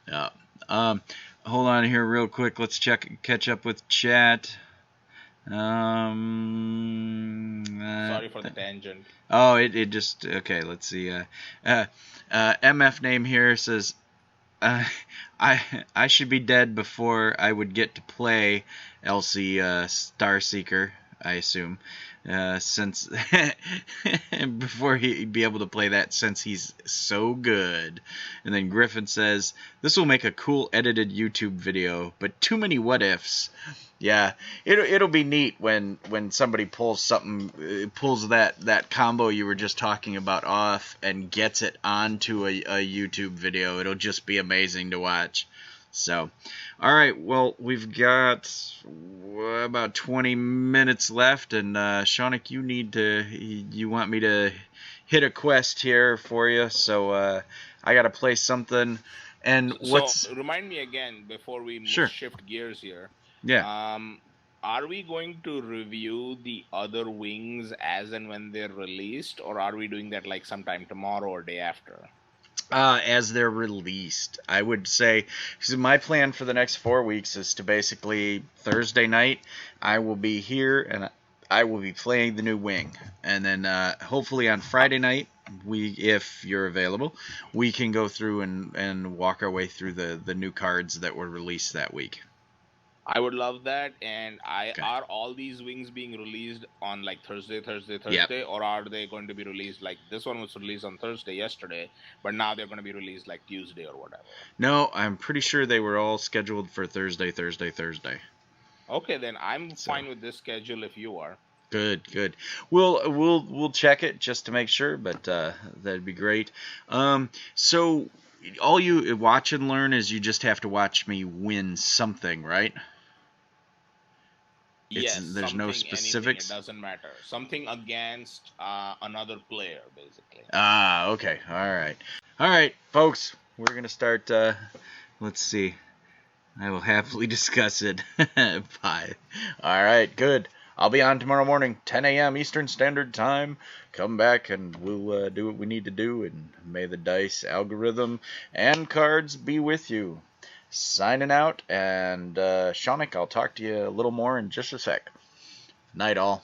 Yeah. Hold on here real quick. Let's catch up with chat. Sorry for the tangent. Oh, it just okay. Let's see. MF name here says, I should be dead before I would get to play Elsie Starseeker, I assume, since before he'd be able to play that, since he's so good. And then Griffin says, this will make a cool edited YouTube video, but too many what ifs. Yeah, it'll be neat when somebody pulls that combo you were just talking about off and gets it onto a YouTube video. It'll just be amazing to watch. So, all right, well, we've got about 20 minutes left, and Shaunak, you want me to hit a quest here for you, so I got to play something. And so remind me again before we shift gears here. Yeah. Are we going to review the other wings as and when they're released, or are we doing that like sometime tomorrow or day after? As they're released, I would say. Because my plan for the next 4 weeks is to basically Thursday night, I will be here and I will be playing the new wing, and then hopefully on Friday night, if you're available, we can go through and walk our way through the new cards that were released that week. I would love that. And are all these wings being released on like Thursday, Yep. or are they going to be released like this one was released on Thursday yesterday, but now they're going to be released like Tuesday or whatever? No, I'm pretty sure they were all scheduled for Thursday. Okay, then I'm fine with this schedule if you are. Good. We'll check it just to make sure, but that'd be great. So all you watch and learn is you just have to watch me win something, right? Yes, there's no specifics. Anything, it doesn't matter. Something against another player, basically. Okay. All right, folks. We're gonna start. Let's see. I will happily discuss it. Bye. All right. Good. I'll be on tomorrow morning, 10 a.m. Eastern Standard Time. Come back and we'll do what we need to do. And may the dice, algorithm, and cards be with you. Signing out, and Shaunak, I'll talk to you a little more in just a sec. Night all.